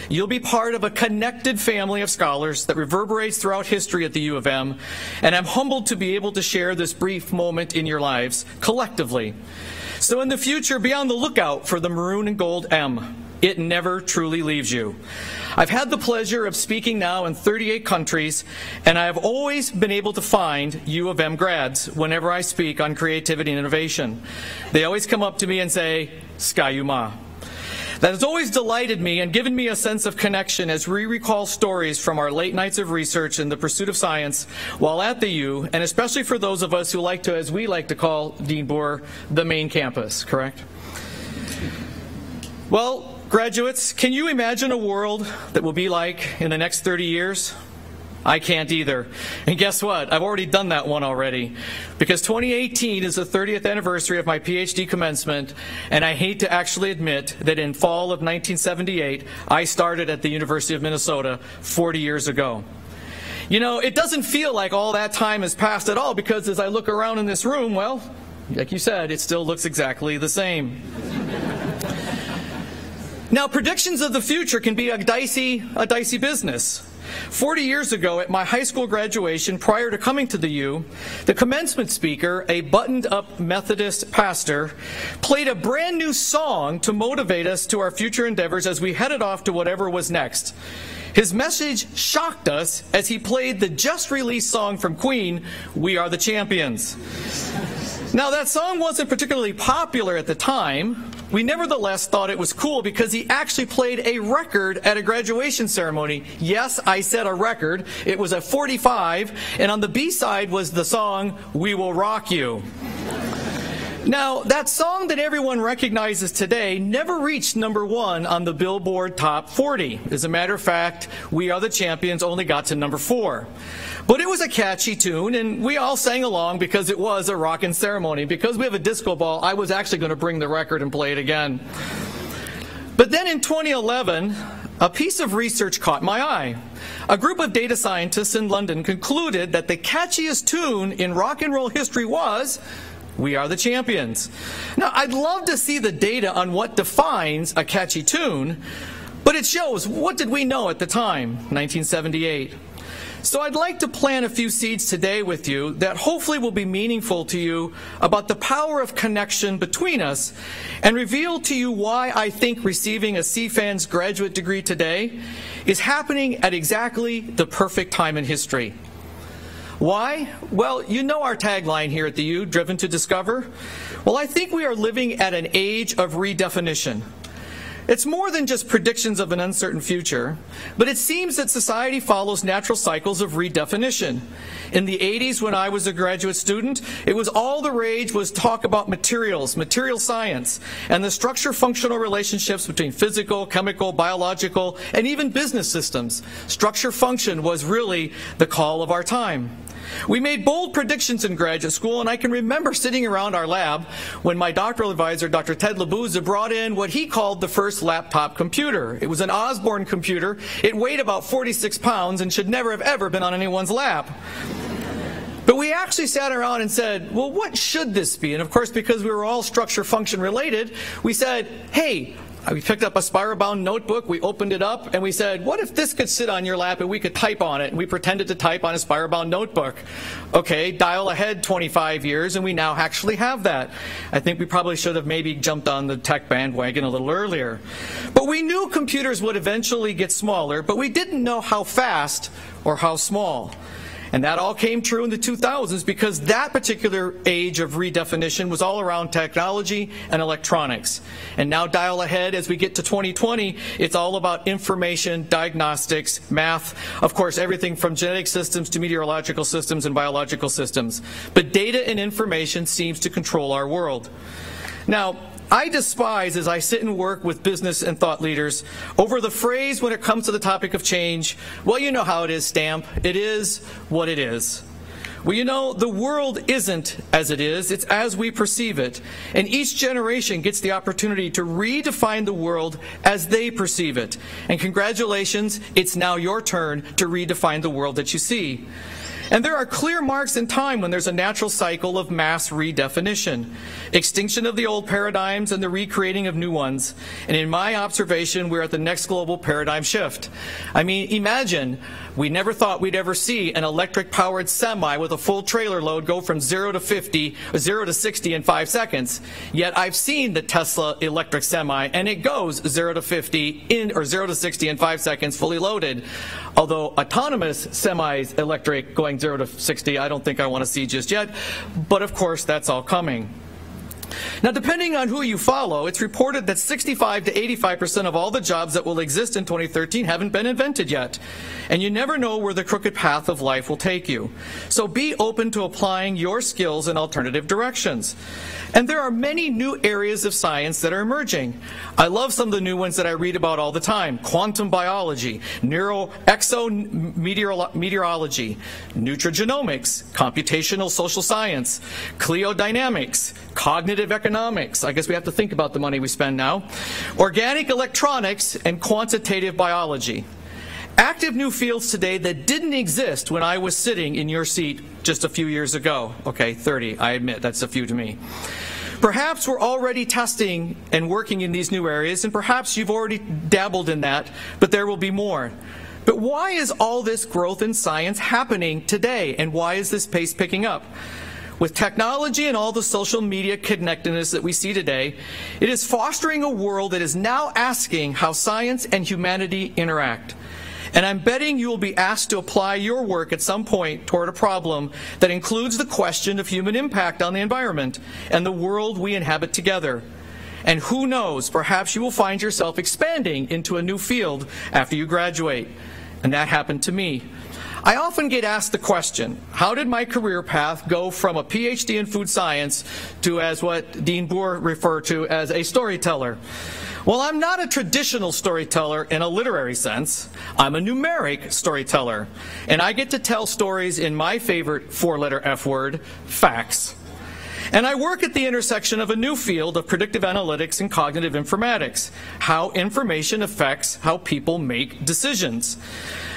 You'll be part of a connected family of scholars that reverberates throughout history at the U of M, and I'm humbled to be able to share this brief moment in your lives collectively. So in the future, be on the lookout for the maroon and gold M. It never truly leaves you. I've had the pleasure of speaking now in 38 countries, and I have always been able to find U of M grads whenever I speak on creativity and innovation. They always come up to me and say, Skayuma. That has always delighted me and given me a sense of connection as we recall stories from our late nights of research in the pursuit of science while at the U, and especially for those of us who like to, as we like to call, Dean Boer, the main campus, correct? Well, graduates, can you imagine a world that will be like in the next 30 years? I can't either. And guess what? I've already done that one already. Because 2018 is the 30th anniversary of my PhD commencement, and I hate to actually admit that in fall of 1978, I started at the University of Minnesota 40 years ago. You know, it doesn't feel like all that time has passed at all, because as I look around in this room, well, like you said, it still looks exactly the same. Now, predictions of the future can be a dicey business. 40 years ago, at my high school graduation, prior to coming to the U, the commencement speaker, a buttoned-up Methodist pastor, played a brand new song to motivate us to our future endeavors as we headed off to whatever was next. His message shocked us as he played the just-released song from Queen, We Are the Champions. Now, that song wasn't particularly popular at the time. We nevertheless thought it was cool because he actually played a record at a graduation ceremony. Yes, I said a record. It was a 45, and on the B-side was the song, We Will Rock You. Now, that song that everyone recognizes today never reached #1 on the Billboard Top 40. As a matter of fact, We Are the Champions only got to #4. But it was a catchy tune, and we all sang along because it was a rockin' ceremony. Because we have a disco ball, I was actually going to bring the record and play it again. But then in 2011, a piece of research caught my eye. a group of data scientists in London concluded that the catchiest tune in rock and roll history was "We Are the Champions." Now, I'd love to see the data on what defines a catchy tune, but it shows what did we know at the time, 1978. So I'd like to plant a few seeds today with you that hopefully will be meaningful to you about the power of connection between us and reveal to you why I think receiving a CFANS graduate degree today is happening at exactly the perfect time in history. Why? Well, you know our tagline here at the U, Driven to Discover. Well, I think we are living at an age of redefinition. It's more than just predictions of an uncertain future, but it seems that society follows natural cycles of redefinition. In the 80s, when I was a graduate student, it was all the rage was talk about materials, material science, and the structure-functional relationships between physical, chemical, biological, and even business systems. Structure-function was really the call of our time. We made bold predictions in graduate school, and I can remember sitting around our lab when my doctoral advisor, Dr. Ted Labuza, brought in what he called the first laptop computer. It was an Osborne computer. It weighed about 46 pounds and should never have ever been on anyone's lap. But we actually sat around and said, well, what should this be? And of course, because we were all structure-function related, we said, hey, we picked up a spiral-bound notebook, we opened it up, and we said, what if this could sit on your lap and we could type on it? And we pretended to type on a spiral-bound notebook. Okay, dial ahead 25 years, and we now actually have that. I think we probably should have maybe jumped on the tech bandwagon a little earlier. But we knew computers would eventually get smaller, but we didn't know how fast or how small. And that all came true in the 2000s because that particular age of redefinition was all around technology and electronics. And now dial ahead as we get to 2020, it's all about information, diagnostics, math, of course, everything from genetic systems to meteorological systems and biological systems. But data and information seems to control our world. Now, I despise, as I sit and work with business and thought leaders, over the phrase when it comes to the topic of change, well, you know how it is, Stamp. It is what it is. Well, you know, the world isn't as it is, it's as we perceive it. And each generation gets the opportunity to redefine the world as they perceive it. And congratulations, it's now your turn to redefine the world that you see. And there are clear marks in time when there's a natural cycle of mass redefinition. Extinction of the old paradigms and the recreating of new ones. And in my observation, we're at the next global paradigm shift. I mean, imagine, we never thought we'd ever see an electric-powered semi with a full trailer load go from 0 to 60 in 5 seconds. Yet I've seen the Tesla electric semi, and it goes 0 to 60 in 5 seconds fully loaded. Although autonomous semis electric going 0 to 60, I don't think I want to see just yet. But of course, that's all coming. Now, depending on who you follow, it's reported that 65 to 85% of all the jobs that will exist in 2013 haven't been invented yet. And you never know where the crooked path of life will take you. So be open to applying your skills in alternative directions. And there are many new areas of science that are emerging. I love some of the new ones that I read about all the time. Quantum biology, exometeorology, nutrigenomics, computational social science, cliodynamics, cognitive economics. I guess we have to think about the money we spend now. Organic electronics and quantitative biology. Active new fields today that didn't exist when I was sitting in your seat just a few years ago. Okay, 30, I admit, that's a few to me. Perhaps we're already testing and working in these new areas, and perhaps you've already dabbled in that, but there will be more. But why is all this growth in science happening today, and why is this pace picking up? With technology and all the social media connectedness that we see today, it is fostering a world that is now asking how science and humanity interact. And I'm betting you will be asked to apply your work at some point toward a problem that includes the question of human impact on the environment and the world we inhabit together. And who knows, perhaps you will find yourself expanding into a new field after you graduate. And that happened to me. I often get asked the question, how did my career path go from a PhD in food science to, as what Dean Boer referred to as, a storyteller? Well, I'm not a traditional storyteller in a literary sense. I'm a numeric storyteller. And I get to tell stories in my favorite four-letter F word, facts. And I work at the intersection of a new field of predictive analytics and cognitive informatics, how information affects how people make decisions.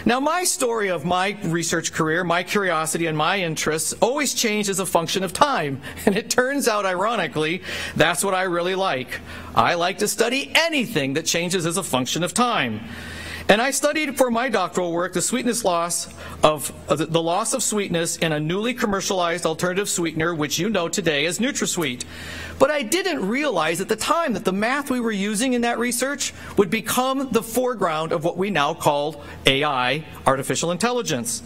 Now, my story of my research career, my curiosity and my interests always changed as a function of time. And it turns out, ironically, that's what I really like. I like to study anything that changes as a function of time. And I studied for my doctoral work the loss of sweetness in a newly commercialized alternative sweetener, which you know today as NutraSweet. But I didn't realize at the time that the math we were using in that research would become the foreground of what we now call AI, artificial intelligence.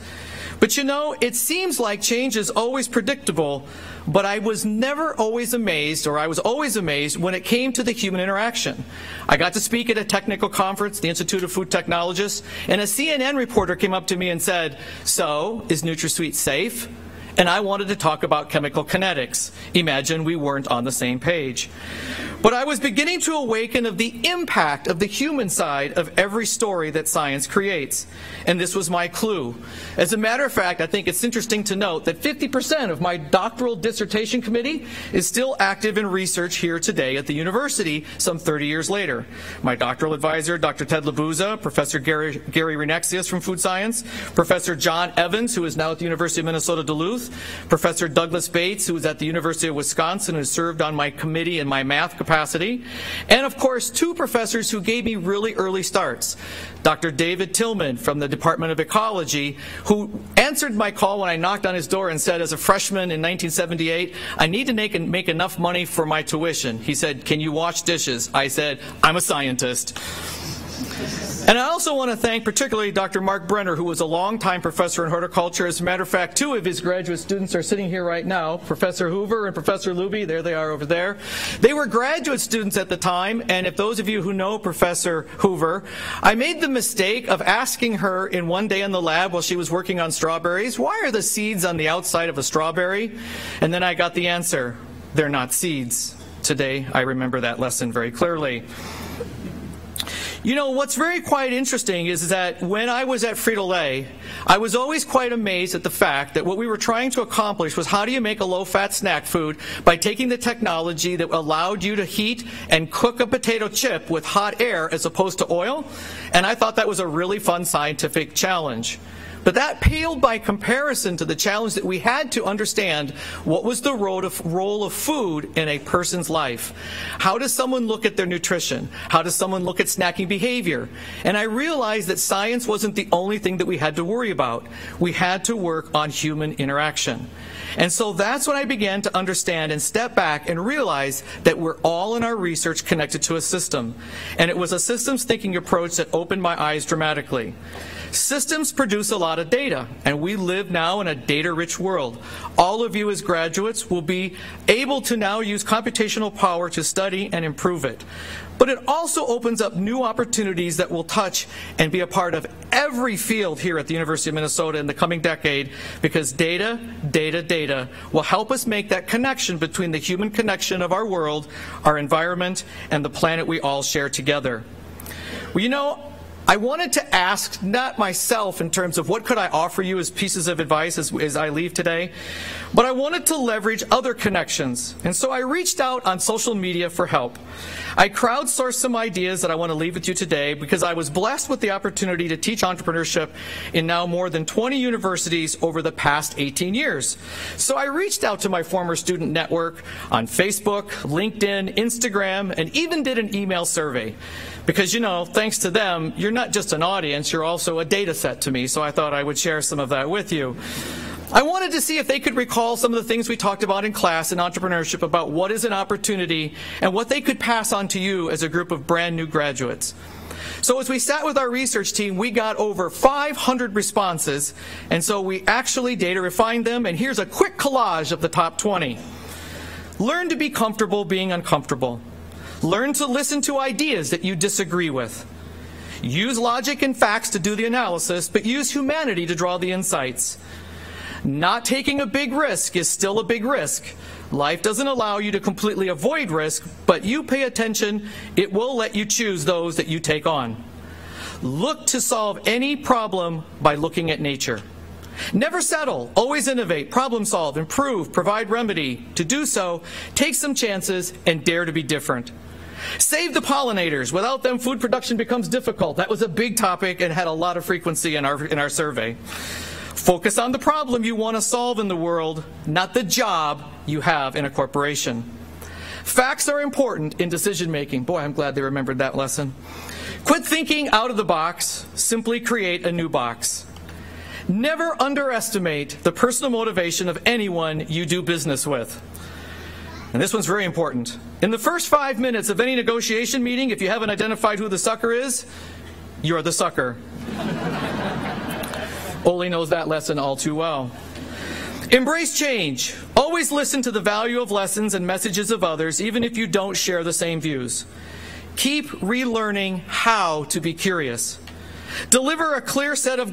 But you know, it seems like change is always predictable, but I was always amazed when it came to the human interaction. I got to speak at a technical conference, the Institute of Food Technologists, and a CNN reporter came up to me and said, "So, is NutraSweet safe?" And I wanted to talk about chemical kinetics. Imagine we weren't on the same page. But I was beginning to awaken of the impact of the human side of every story that science creates. And this was my clue. As a matter of fact, I think it's interesting to note that 50% of my doctoral dissertation committee is still active in research here today at the university some 30 years later. My doctoral advisor, Dr. Ted Labuza, Professor Gary Renexius from Food Science, Professor John Evans, who is now at the University of Minnesota Duluth, Professor Douglas Bates, who is at the University of Wisconsin and has served on my committee in my math capacity, and of course 2 professors who gave me really early starts. Dr. David Tillman from the Department of Ecology, who answered my call when I knocked on his door and said, as a freshman in 1978, I need to make enough money for my tuition. He said, "Can you wash dishes?" I said, "I'm a scientist." And I also want to thank particularly Dr. Mark Brenner, who was a longtime professor in horticulture. As a matter of fact, 2 of his graduate students are sitting here right now, Professor Hoover and Professor Luby. There they are over there. They were graduate students at the time, and if those of you who know Professor Hoover, I made the mistake of asking her in one day in the lab while she was working on strawberries, "Why are the seeds on the outside of a strawberry?" And then I got the answer, "They're not seeds." Today, I remember that lesson very clearly. You know, what's quite interesting is that when I was at Frito-Lay, I was always quite amazed at the fact that what we were trying to accomplish was how do you make a low-fat snack food by taking the technology that allowed you to heat and cook a potato chip with hot air as opposed to oil? And I thought that was a really fun scientific challenge. But that paled by comparison to the challenge that we had to understand what was the role of food in a person's life. How does someone look at their nutrition? How does someone look at snacking behavior? And I realized that science wasn't the only thing that we had to worry about. We had to work on human interaction. And so that's when I began to understand and step back and realize that we're all in our research connected to a system. And it was a systems thinking approach that opened my eyes dramatically. Systems produce a lot of data, and we live now in a data-rich world. All of you as graduates will be able to now use computational power to study and improve it. But it also opens up new opportunities that will touch and be a part of every field here at the University of Minnesota in the coming decade, because data will help us make that connection between the human connection of our world, our environment, and the planet we all share together. Well, you know, I wanted to ask, not myself in terms of what could I offer you as pieces of advice as I leave today, but I wanted to leverage other connections. And so I reached out on social media for help. I crowdsourced some ideas that I want to leave with you today because I was blessed with the opportunity to teach entrepreneurship in now more than 20 universities over the past 18 years. So I reached out to my former student network on Facebook, LinkedIn, Instagram, and even did an email survey. Because, you know, thanks to them, you're not just an audience, you're also a data set to me, so I thought I would share some of that with you. I wanted to see if they could recall some of the things we talked about in class in entrepreneurship about what is an opportunity and what they could pass on to you as a group of brand new graduates. So as we sat with our research team, we got over 500 responses, and so we actually data refined them, and here's a quick collage of the top 20. Learn to be comfortable being uncomfortable. Learn to listen to ideas that you disagree with. Use logic and facts to do the analysis, but use humanity to draw the insights. Not taking a big risk is still a big risk. Life doesn't allow you to completely avoid risk, but you pay attention, it will let you choose those that you take on. Look to solve any problem by looking at nature. Never settle, always innovate, problem solve, improve, provide remedy. To do so, take some chances and dare to be different. Save the pollinators. Without them, food production becomes difficult. That was a big topic and had a lot of frequency in our survey. Focus on the problem you want to solve in the world, not the job you have in a corporation. Facts are important in decision making. Boy, I'm glad they remembered that lesson. Quit thinking out of the box. Simply create a new box. Never underestimate the personal motivation of anyone you do business with. And this one's very important. In the first 5 minutes of any negotiation meeting, if you haven't identified who the sucker is, you're the sucker. Ole knows that lesson all too well. Embrace change. Always listen to the value of lessons and messages of others, even if you don't share the same views. Keep relearning how to be curious. Develop a clear set of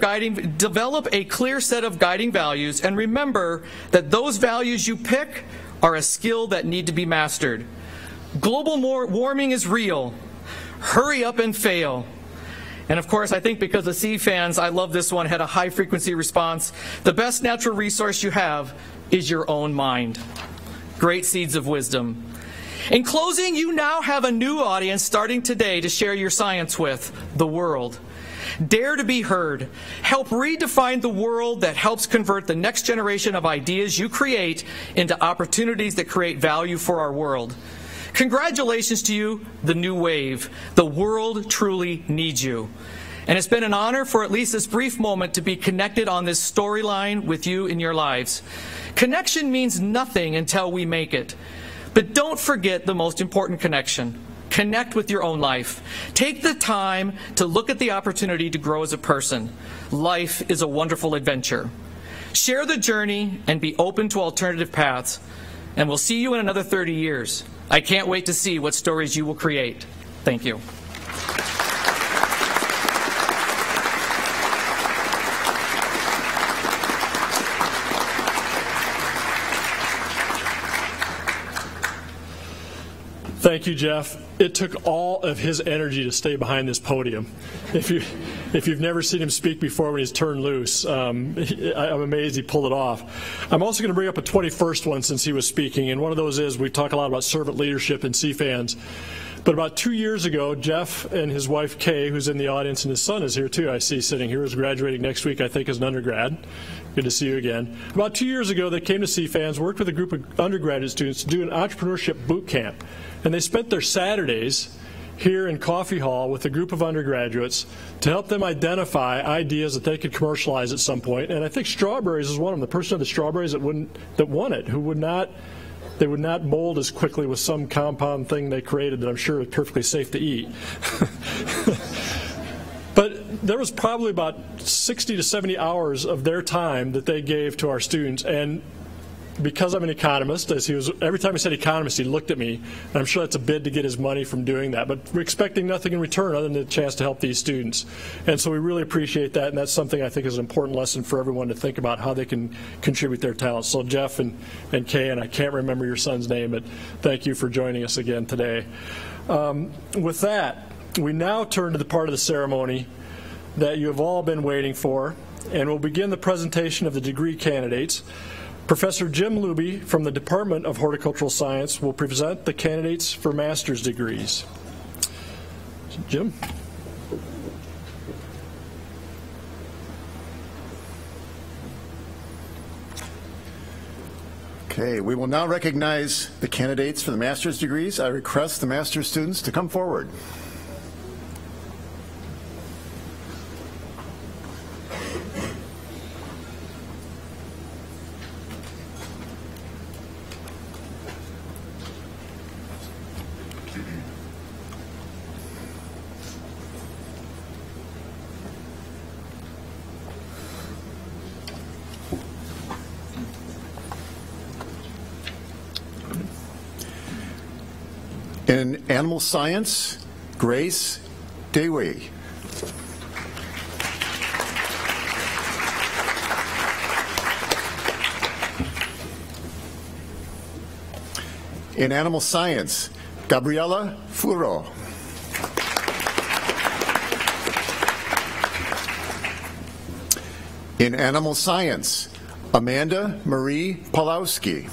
guiding values, and remember that those values you pick are a skill that need to be mastered. Global warming is real. Hurry up and fail. And of course, I think because of CFANS, I love this one, had a high frequency response. The best natural resource you have is your own mind. Great seeds of wisdom. In closing, you now have a new audience starting today to share your science with, the world. Dare to be heard. Help redefine the world that helps convert the next generation of ideas you create into opportunities that create value for our world. Congratulations to you, the new wave. The world truly needs you. And it's been an honor for at least this brief moment to be connected on this storyline with you in your lives. Connection means nothing until we make it. But don't forget the most important connection. Connect with your own life. Take the time to look at the opportunity to grow as a person. Life is a wonderful adventure. Share the journey and be open to alternative paths. And we'll see you in another 30 years. I can't wait to see what stories you will create. Thank you. Thank you, Jeff. It took all of his energy to stay behind this podium. If you've never seen him speak before when he's turned loose, I'm amazed he pulled it off. I'm also going to bring up a 21st one since he was speaking, and one of those is we talk a lot about servant leadership in CFANS. But about 2 years ago, Jeff and his wife Kay, who's in the audience, and his son is here too, I see sitting here, is graduating next week, I think, as an undergrad. Good to see you again. About 2 years ago, they came to CFANS, worked with a group of undergraduate students to do an entrepreneurship boot camp. And they spent their Saturdays here in Coffee Hall with a group of undergraduates to help them identify ideas that they could commercialize at some point. And I think strawberries is one of them. The person of the strawberries that won it, who would not mold as quickly with some compound thing they created that I'm sure is perfectly safe to eat. But there was probably about 60 to 70 hours of their time that they gave to our students. And because I'm an economist, every time he said economist, he looked at me, and I'm sure that's a bid to get his money from doing that. But we're expecting nothing in return other than the chance to help these students. And so we really appreciate that, and that's something I think is an important lesson for everyone to think about how they can contribute their talents. So Jeff and Kay, and I can't remember your son's name, but thank you for joining us again today. With that, we now turn to the part of the ceremony that you have all been waiting for, and we'll begin the presentation of the degree candidates. Professor Jim Luby from the Department of Horticultural Science will present the candidates for master's degrees. Jim? Okay, we will now recognize the candidates for the master's degrees. I request the master's students to come forward. In animal science, Grace Dewey. In animal science, Gabriela Furo. In animal science, Amanda Marie Pawlowski.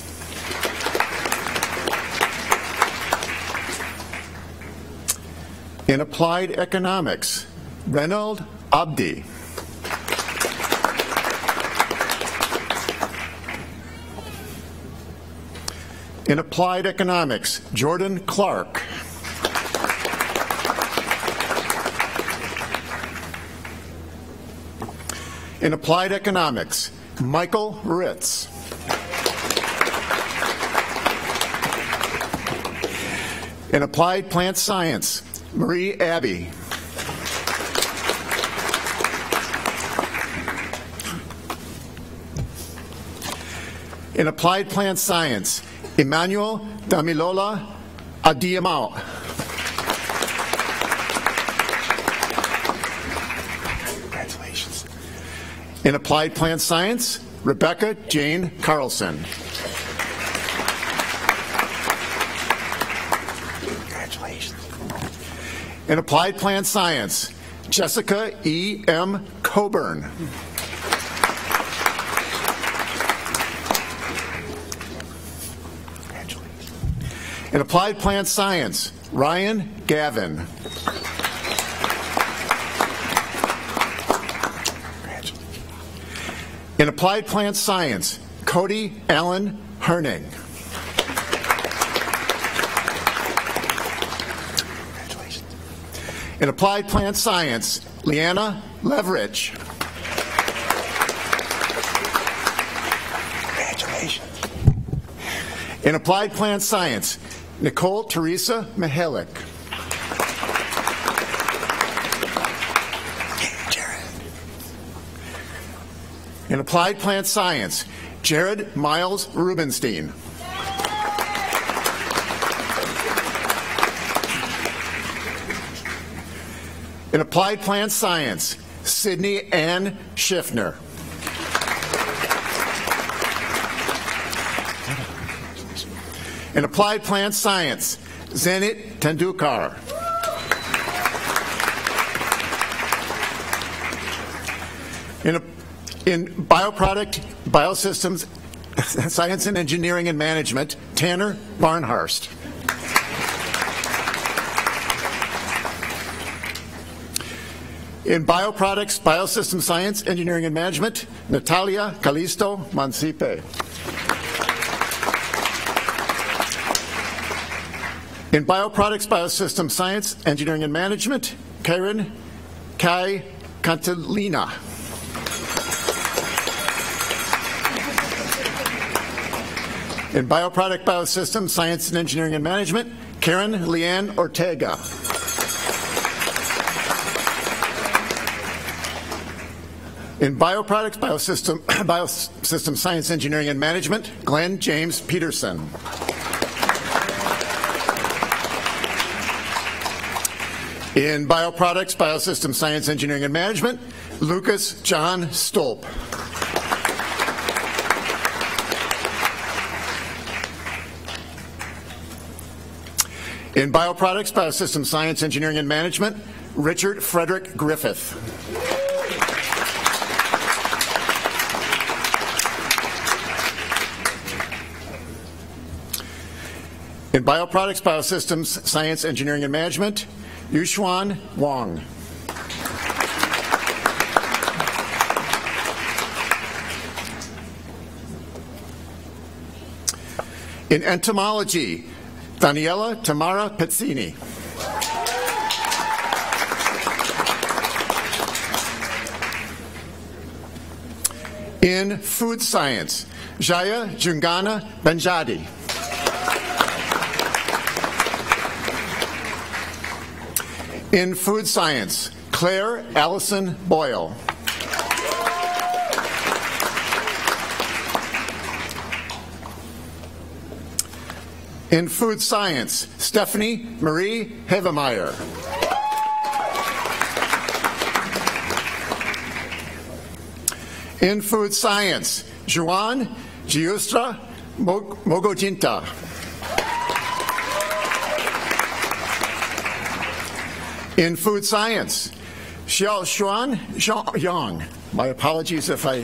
In applied economics, Reynold Abdi. In applied economics, Jordan Clark. In applied economics, Michael Ritz. In applied plant science, Marie Abbey. In applied plant science, Emmanuel Damilola Adiamao. Congratulations. In applied plant science, Rebecca Jane Carlson. Congratulations. In applied plant science, Jessica E. M. Coburn. Congratulations. In applied plant science, Ryan Gavin. In applied plant science, Cody Allen Herning. Congratulations. In applied plant science, Leanna Leverich. Congratulations. In applied plant science, Nicole Teresa Mihalik. In applied plant science, Jared Miles Rubenstein. In applied plant science, Sydney Ann Schiffner. In applied plant science, Zenit Tendulkar. In bioproduct, biosystems, science and engineering and management, Tanner Barnhurst. In bioproducts, biosystem science, engineering and management, Natalia Calisto Mancipe. In bioproducts, biosystem science, engineering and management, Karen Kai Cantilina. In bioproduct, biosystem science and engineering and management, Karen Leanne Ortega. In bioproducts, biosystem science, engineering and management, Glenn James Peterson. In bioproducts, biosystem science, engineering and management, Lucas John Stolp. In bioproducts, biosystem science, engineering and management, Richard Frederick Griffith. In bioproducts, biosystems, science, engineering and management, Yushuan Wong. In entomology, Daniela Tamara Pezzini. In food science, Jaya Jungana Benjadi. In food science, Claire Allison Boyle. In food science, Stephanie Marie Hevemeyer. In food science, Juan Giustra Mogojinta. In food science, Xiaoshuan Yang. My apologies if I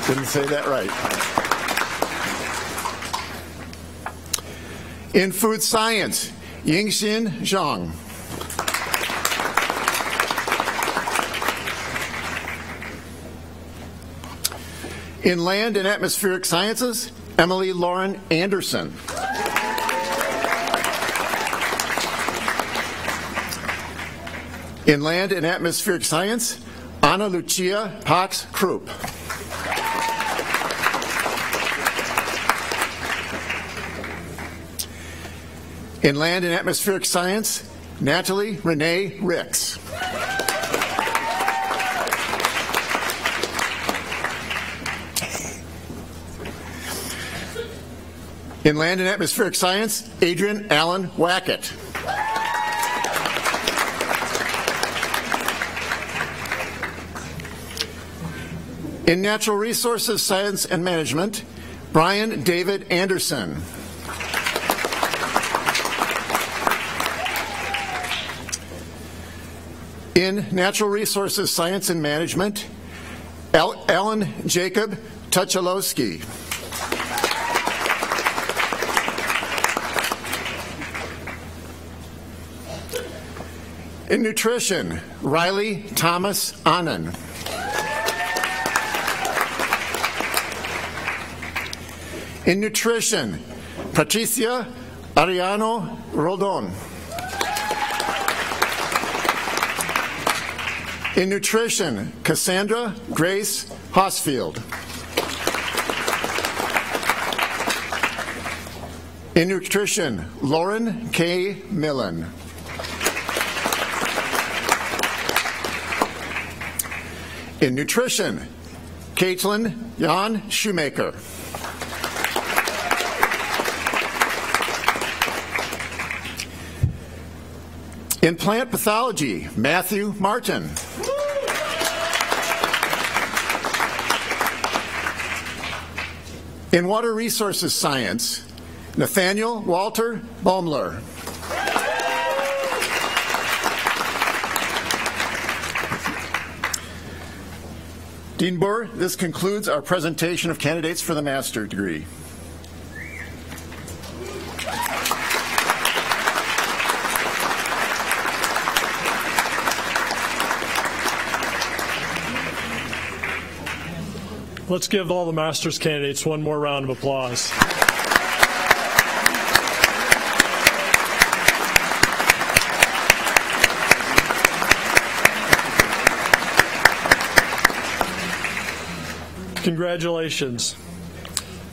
didn't say that right. In food science, Yingxin Zhang. In land and atmospheric sciences, Emily Lauren Anderson. In land and atmospheric science, Ana Lucia Pax Krupp. In land and atmospheric science, Natalie Renee Ricks. In land and atmospheric science, Adrian Allen Wackett. In natural resources science and management, Brian David Anderson. In natural resources science and management, Ellen Jacob Tuchalowski. In nutrition, Riley Thomas Annan. In nutrition, Patricia Ariano Rodon. In nutrition, Cassandra Grace Hosfield. In nutrition, Lauren K. Millen. In nutrition, Caitlin Jan Shoemaker. In plant pathology, Matthew Martin. In water resources science, Nathaniel Walter Baumler. Dean Burr, this concludes our presentation of candidates for the master's degree. Let's give all the master's candidates one more round of applause. Congratulations.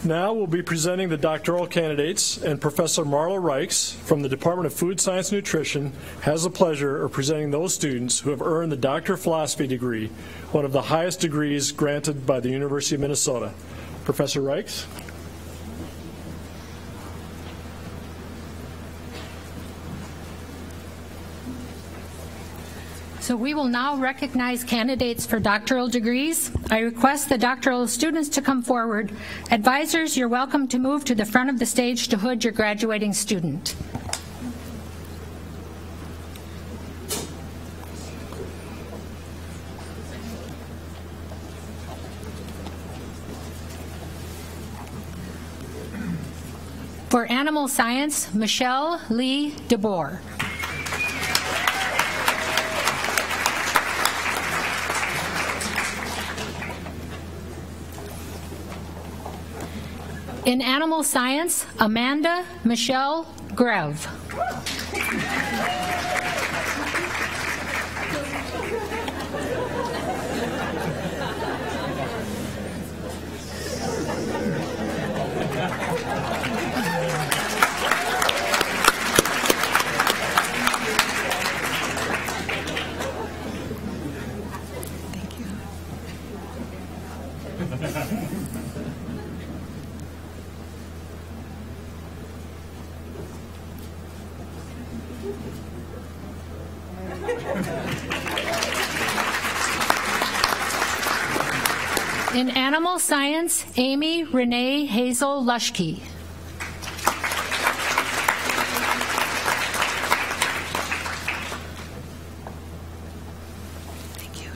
Now we'll be presenting the doctoral candidates, and Professor Marla Reichs from the Department of Food Science and Nutrition has the pleasure of presenting those students who have earned the Doctor of Philosophy degree, one of the highest degrees granted by the University of Minnesota. Professor Reichs. So we will now recognize candidates for doctoral degrees. I request the doctoral students to come forward. Advisors, you're welcome to move to the front of the stage to hood your graduating student. For animal science, Michelle Lee DeBoer. In animal science, Amanda Michelle Greve. In animal science, Amy Renee Hazel Luschke. Thank you.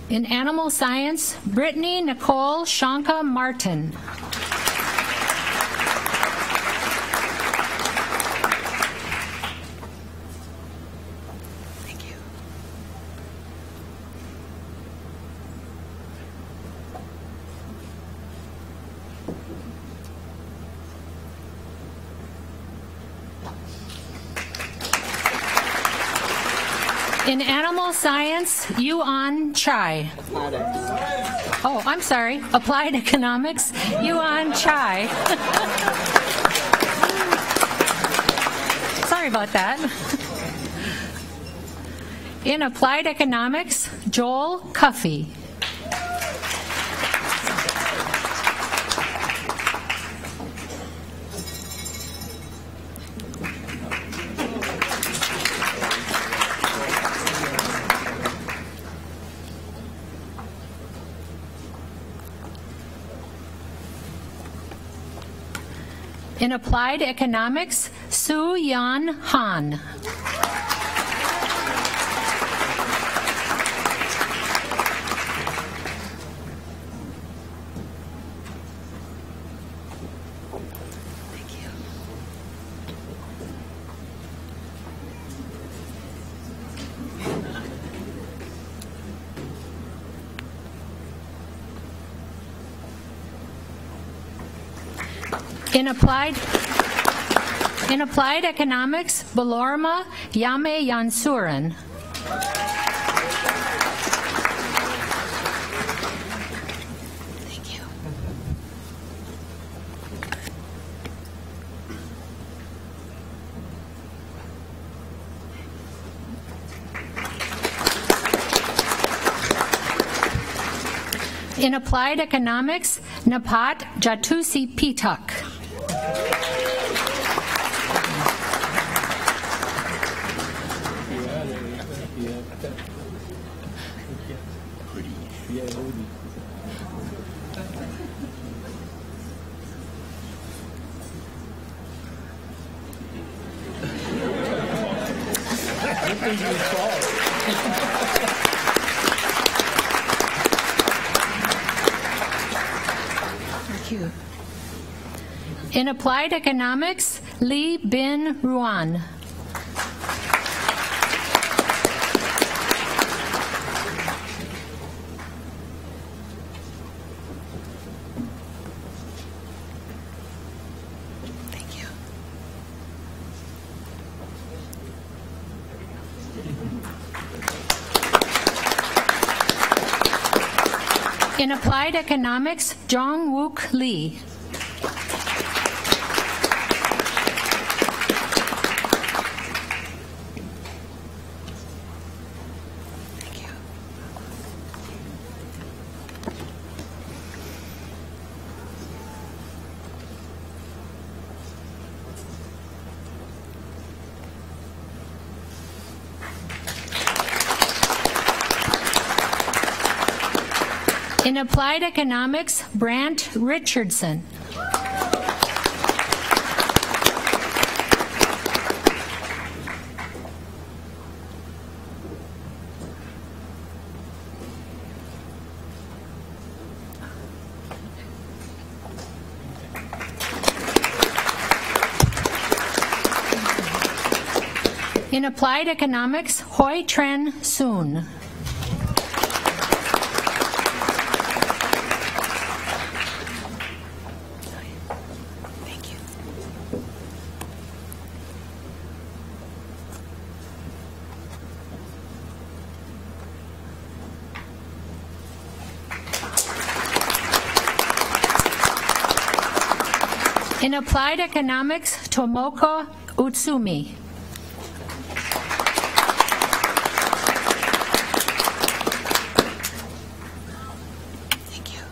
In animal science, Brittany Nicole Shanka Martin. Thank you. In animal science, Yuan Chai. Oh, I'm sorry. Applied economics, Yuan Chai. Sorry about that. In applied economics, Joel Cuffey. In applied economics, Su Yan Han. In applied economics, Belorma Yame Yansuran. Thank you. In applied economics, Napat Jatusi Pitak. Thank you. In applied economics, Li Bin Ruan. Thank you. In applied economics, Jong Wook Lee. Thank you. In applied economics, Brant Richardson. In applied economics, Hoi Tren Soon. Thank you. In applied economics, Tomoko Utsumi. Thank you.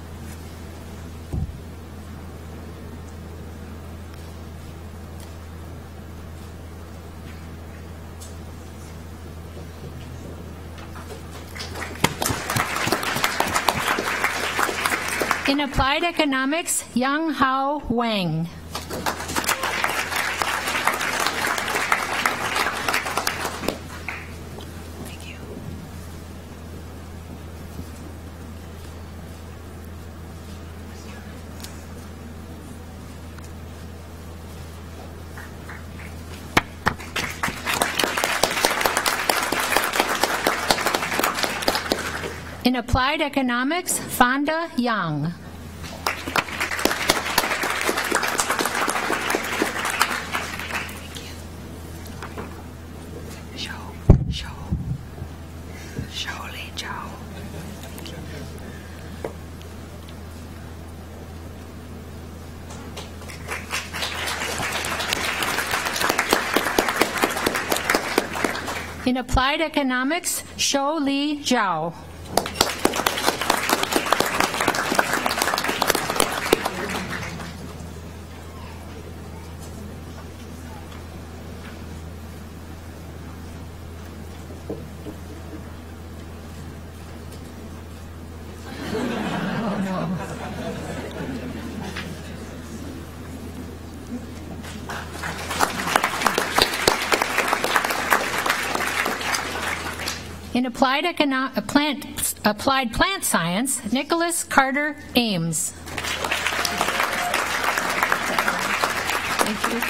In applied economics, Yang Hao Wang. Thank you. In Applied Economics, Fonda Young. In Applied Economics, Shou Li Zhao. In Applied Plant Science, Nicholas Carter Ames. Thank you.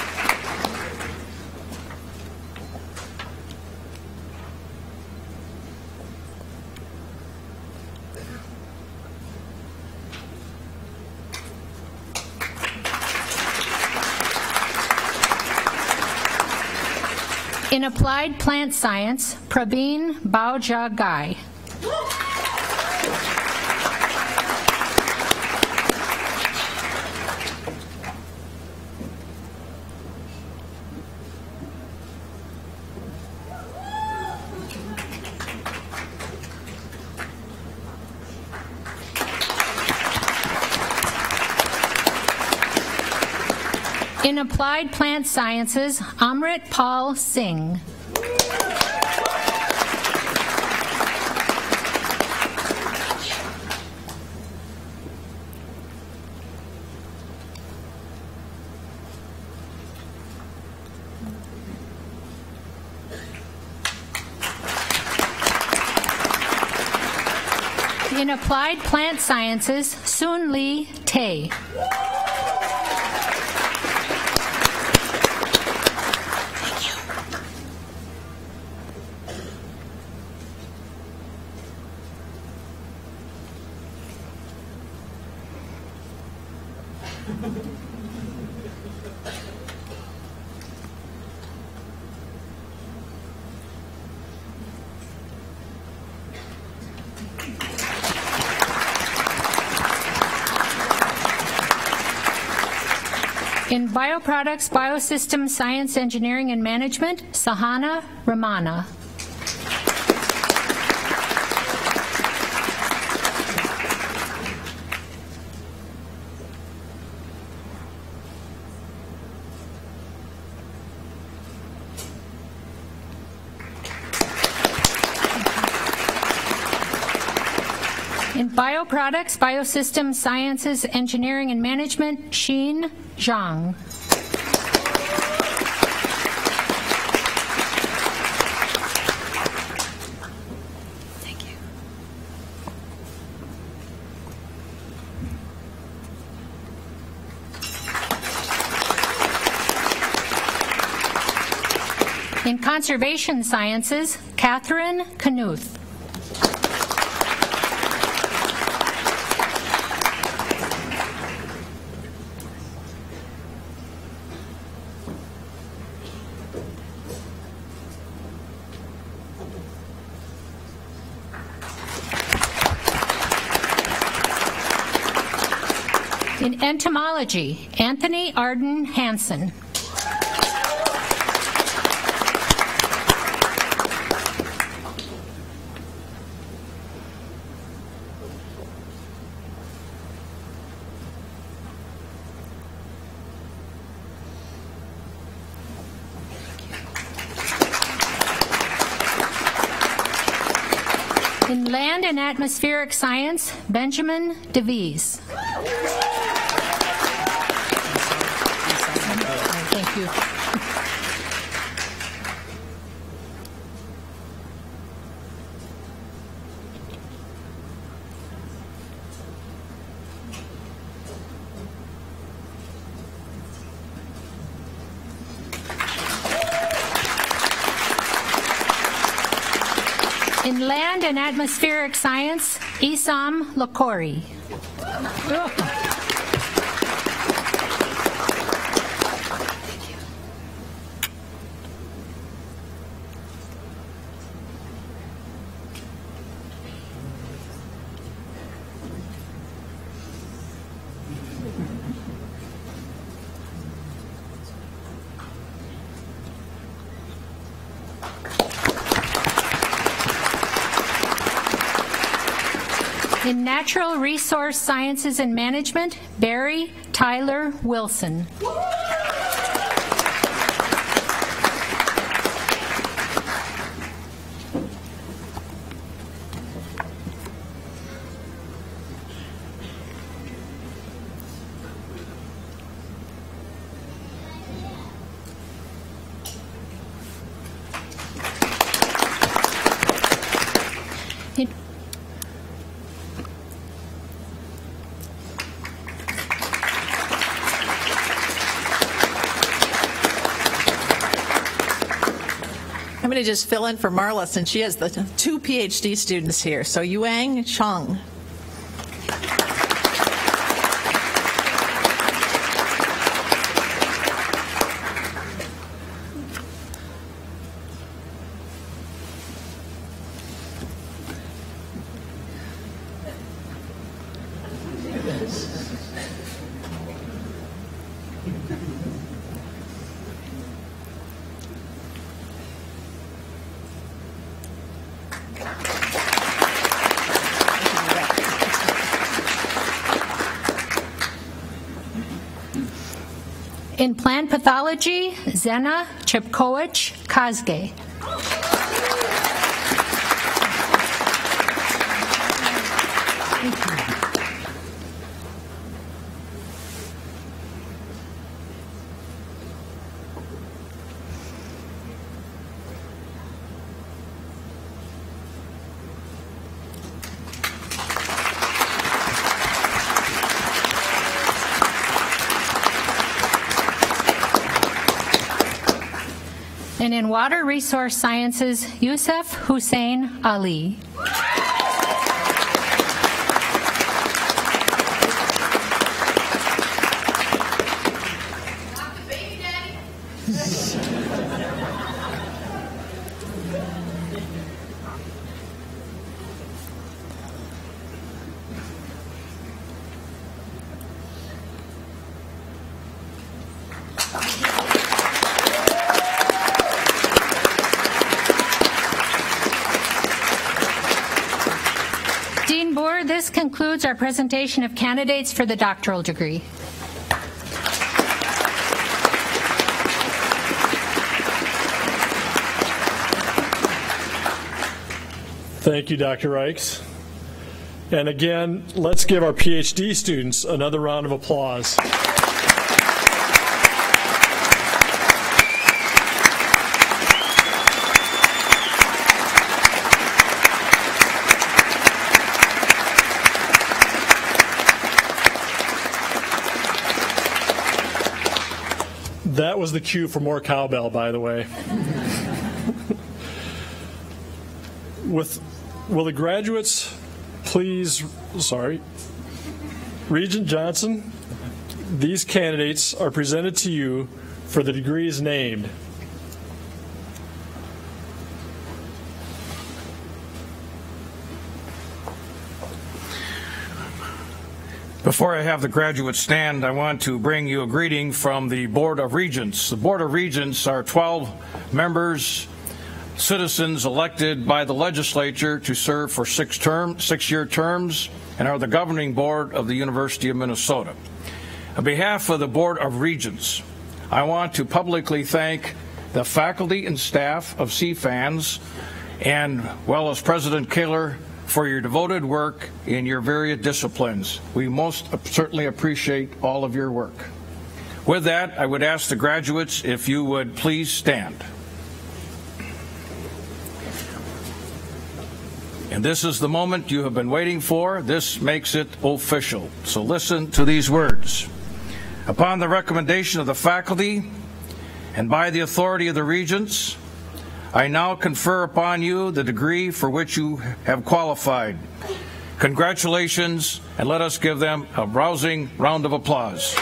In Applied Plant Science, Praveen Bauja Gai. In Applied Plant Sciences, Amrit Pal Singh. In Applied Plant Sciences, Soon Lee Tay. In Bioproducts, Biosystems, Science, Engineering, and Management, Sahana Ramana. In Bioproducts, Biosystems, Sciences, Engineering, and Management, Xin Zhang. Thank you. In Conservation Sciences, Catherine Knuth. In Entomology, Anthony Arden Hansen. In Land and Atmospheric Science, Benjamin DeVries. Thank you. In Land and Atmospheric Science, Isam Lakori. In Natural Resource Sciences and Management, Barry Tyler Wilson. I'm going to just fill in for Marla since she has the 2 PhD students here. So Yuang Chung. In Plant Pathology, Zena Chepkoich Kazge. And in Water Resource Sciences, Yusuf Hussein Ali. This concludes our presentation of candidates for the doctoral degree. Thank you, Dr. Reichs. And again, let's give our PhD students another round of applause. That was the cue for more cowbell, by the way. Will the graduates please, Regent Johnson, these candidates are presented to you for the degrees named. Before I have the graduates stand, I want to bring you a greeting from the Board of Regents. The Board of Regents are 12 members, citizens elected by the legislature to serve for 6-year terms, and are the governing board of the University of Minnesota. On behalf of the Board of Regents, I want to publicly thank the faculty and staff of CFANS, and well as President Kaler, for your devoted work in your various disciplines. We most certainly appreciate all of your work. With that, I would ask the graduates if you would please stand. And this is the moment you have been waiting for. This makes it official. So listen to these words. Upon the recommendation of the faculty and by the authority of the regents, I now confer upon you the degree for which you have qualified. Congratulations, and let us give them a rousing round of applause.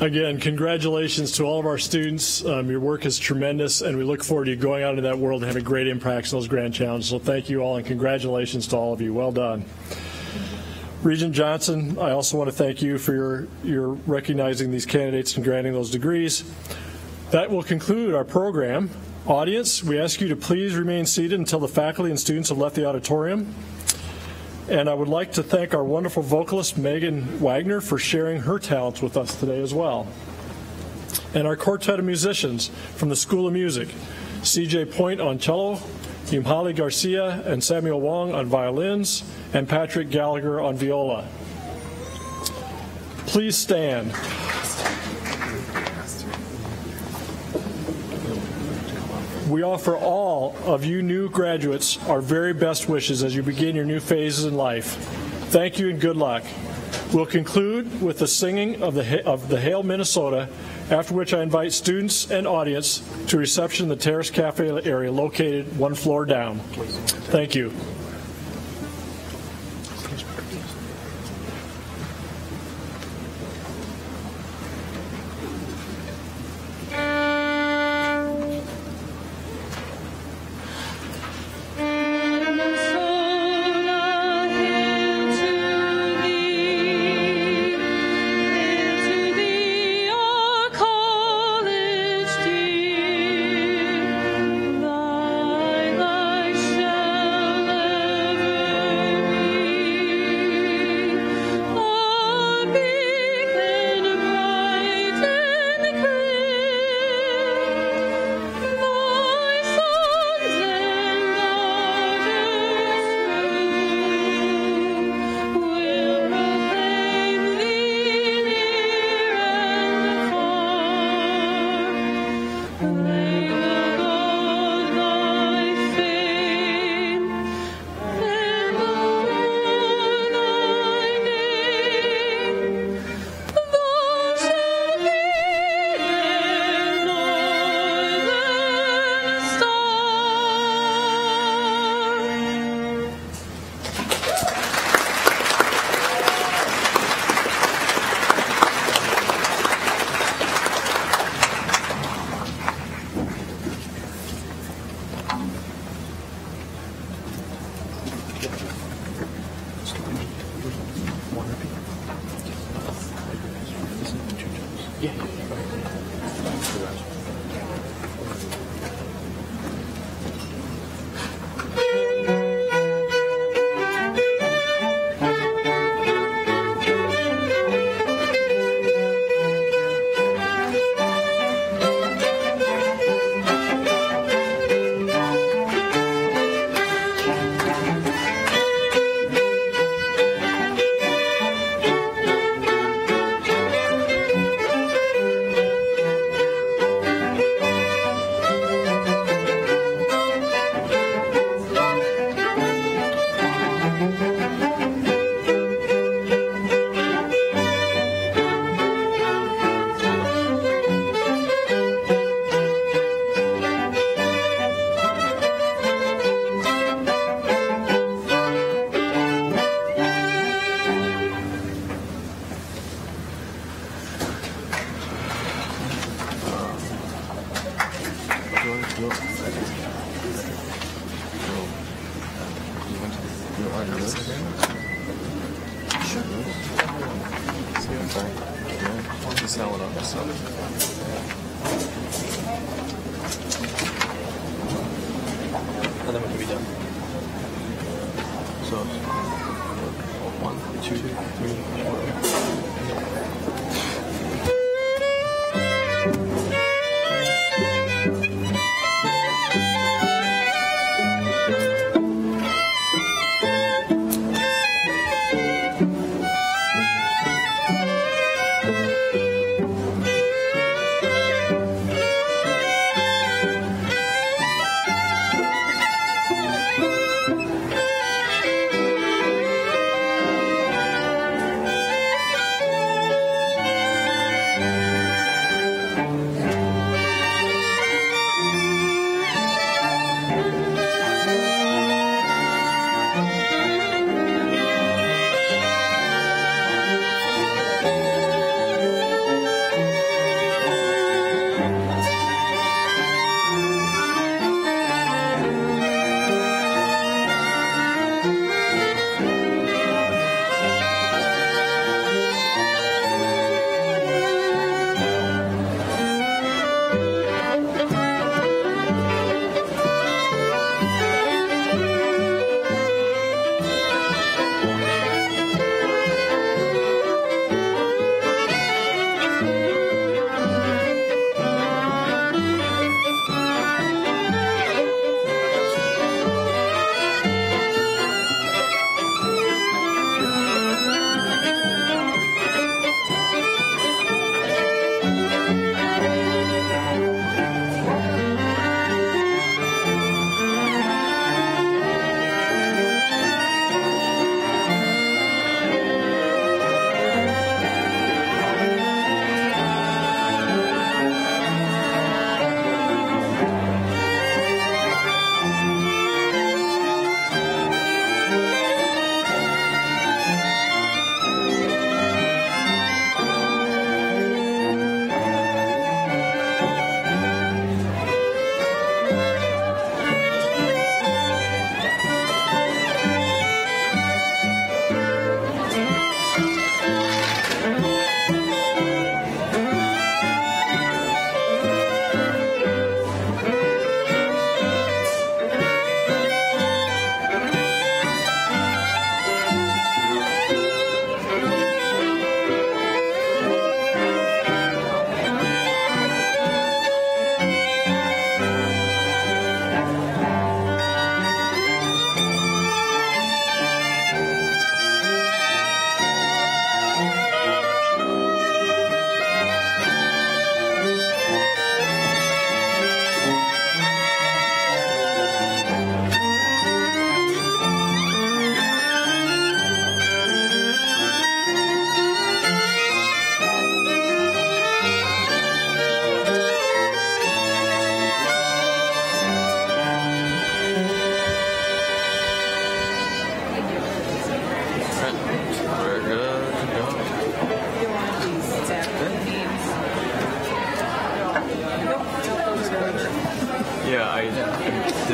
Again, congratulations to all of our students. Your work is tremendous, and we look forward to you going out into that world and having great impacts on those grand challenges. So thank you all, and congratulations to all of you. Well done. Regent Johnson, I also want to thank you for your recognizing these candidates and granting those degrees. That will conclude our program. Audience, we ask you to please remain seated until the faculty and students have left the auditorium. And I would like to thank our wonderful vocalist, Megan Wagner, for sharing her talents with us today as well. And our quartet of musicians from the School of Music, CJ Point on cello, Yumhali Garcia and Samuel Wong on violins, and Patrick Gallagher on viola. Please stand. We offer all of you new graduates our very best wishes as you begin your new phases in life. Thank you and good luck. We'll conclude with the singing of the Hail Minnesota, after which I invite students and audience to reception in the Terrace Cafe area located one floor down. Thank you. And then we can be done. So, 1, 2, 3, 4.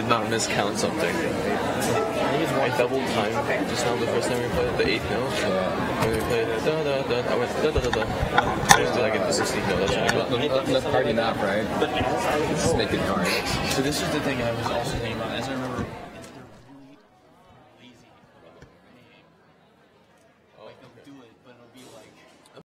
did not miscount something. I doubled time just now the first time we played the 8th note. When we played da da da, I went da da da da. I just did like the 16th note. That's really good. Let's party enough, right? Let's make it hard. So this is the thing I was also thinking about. As I remember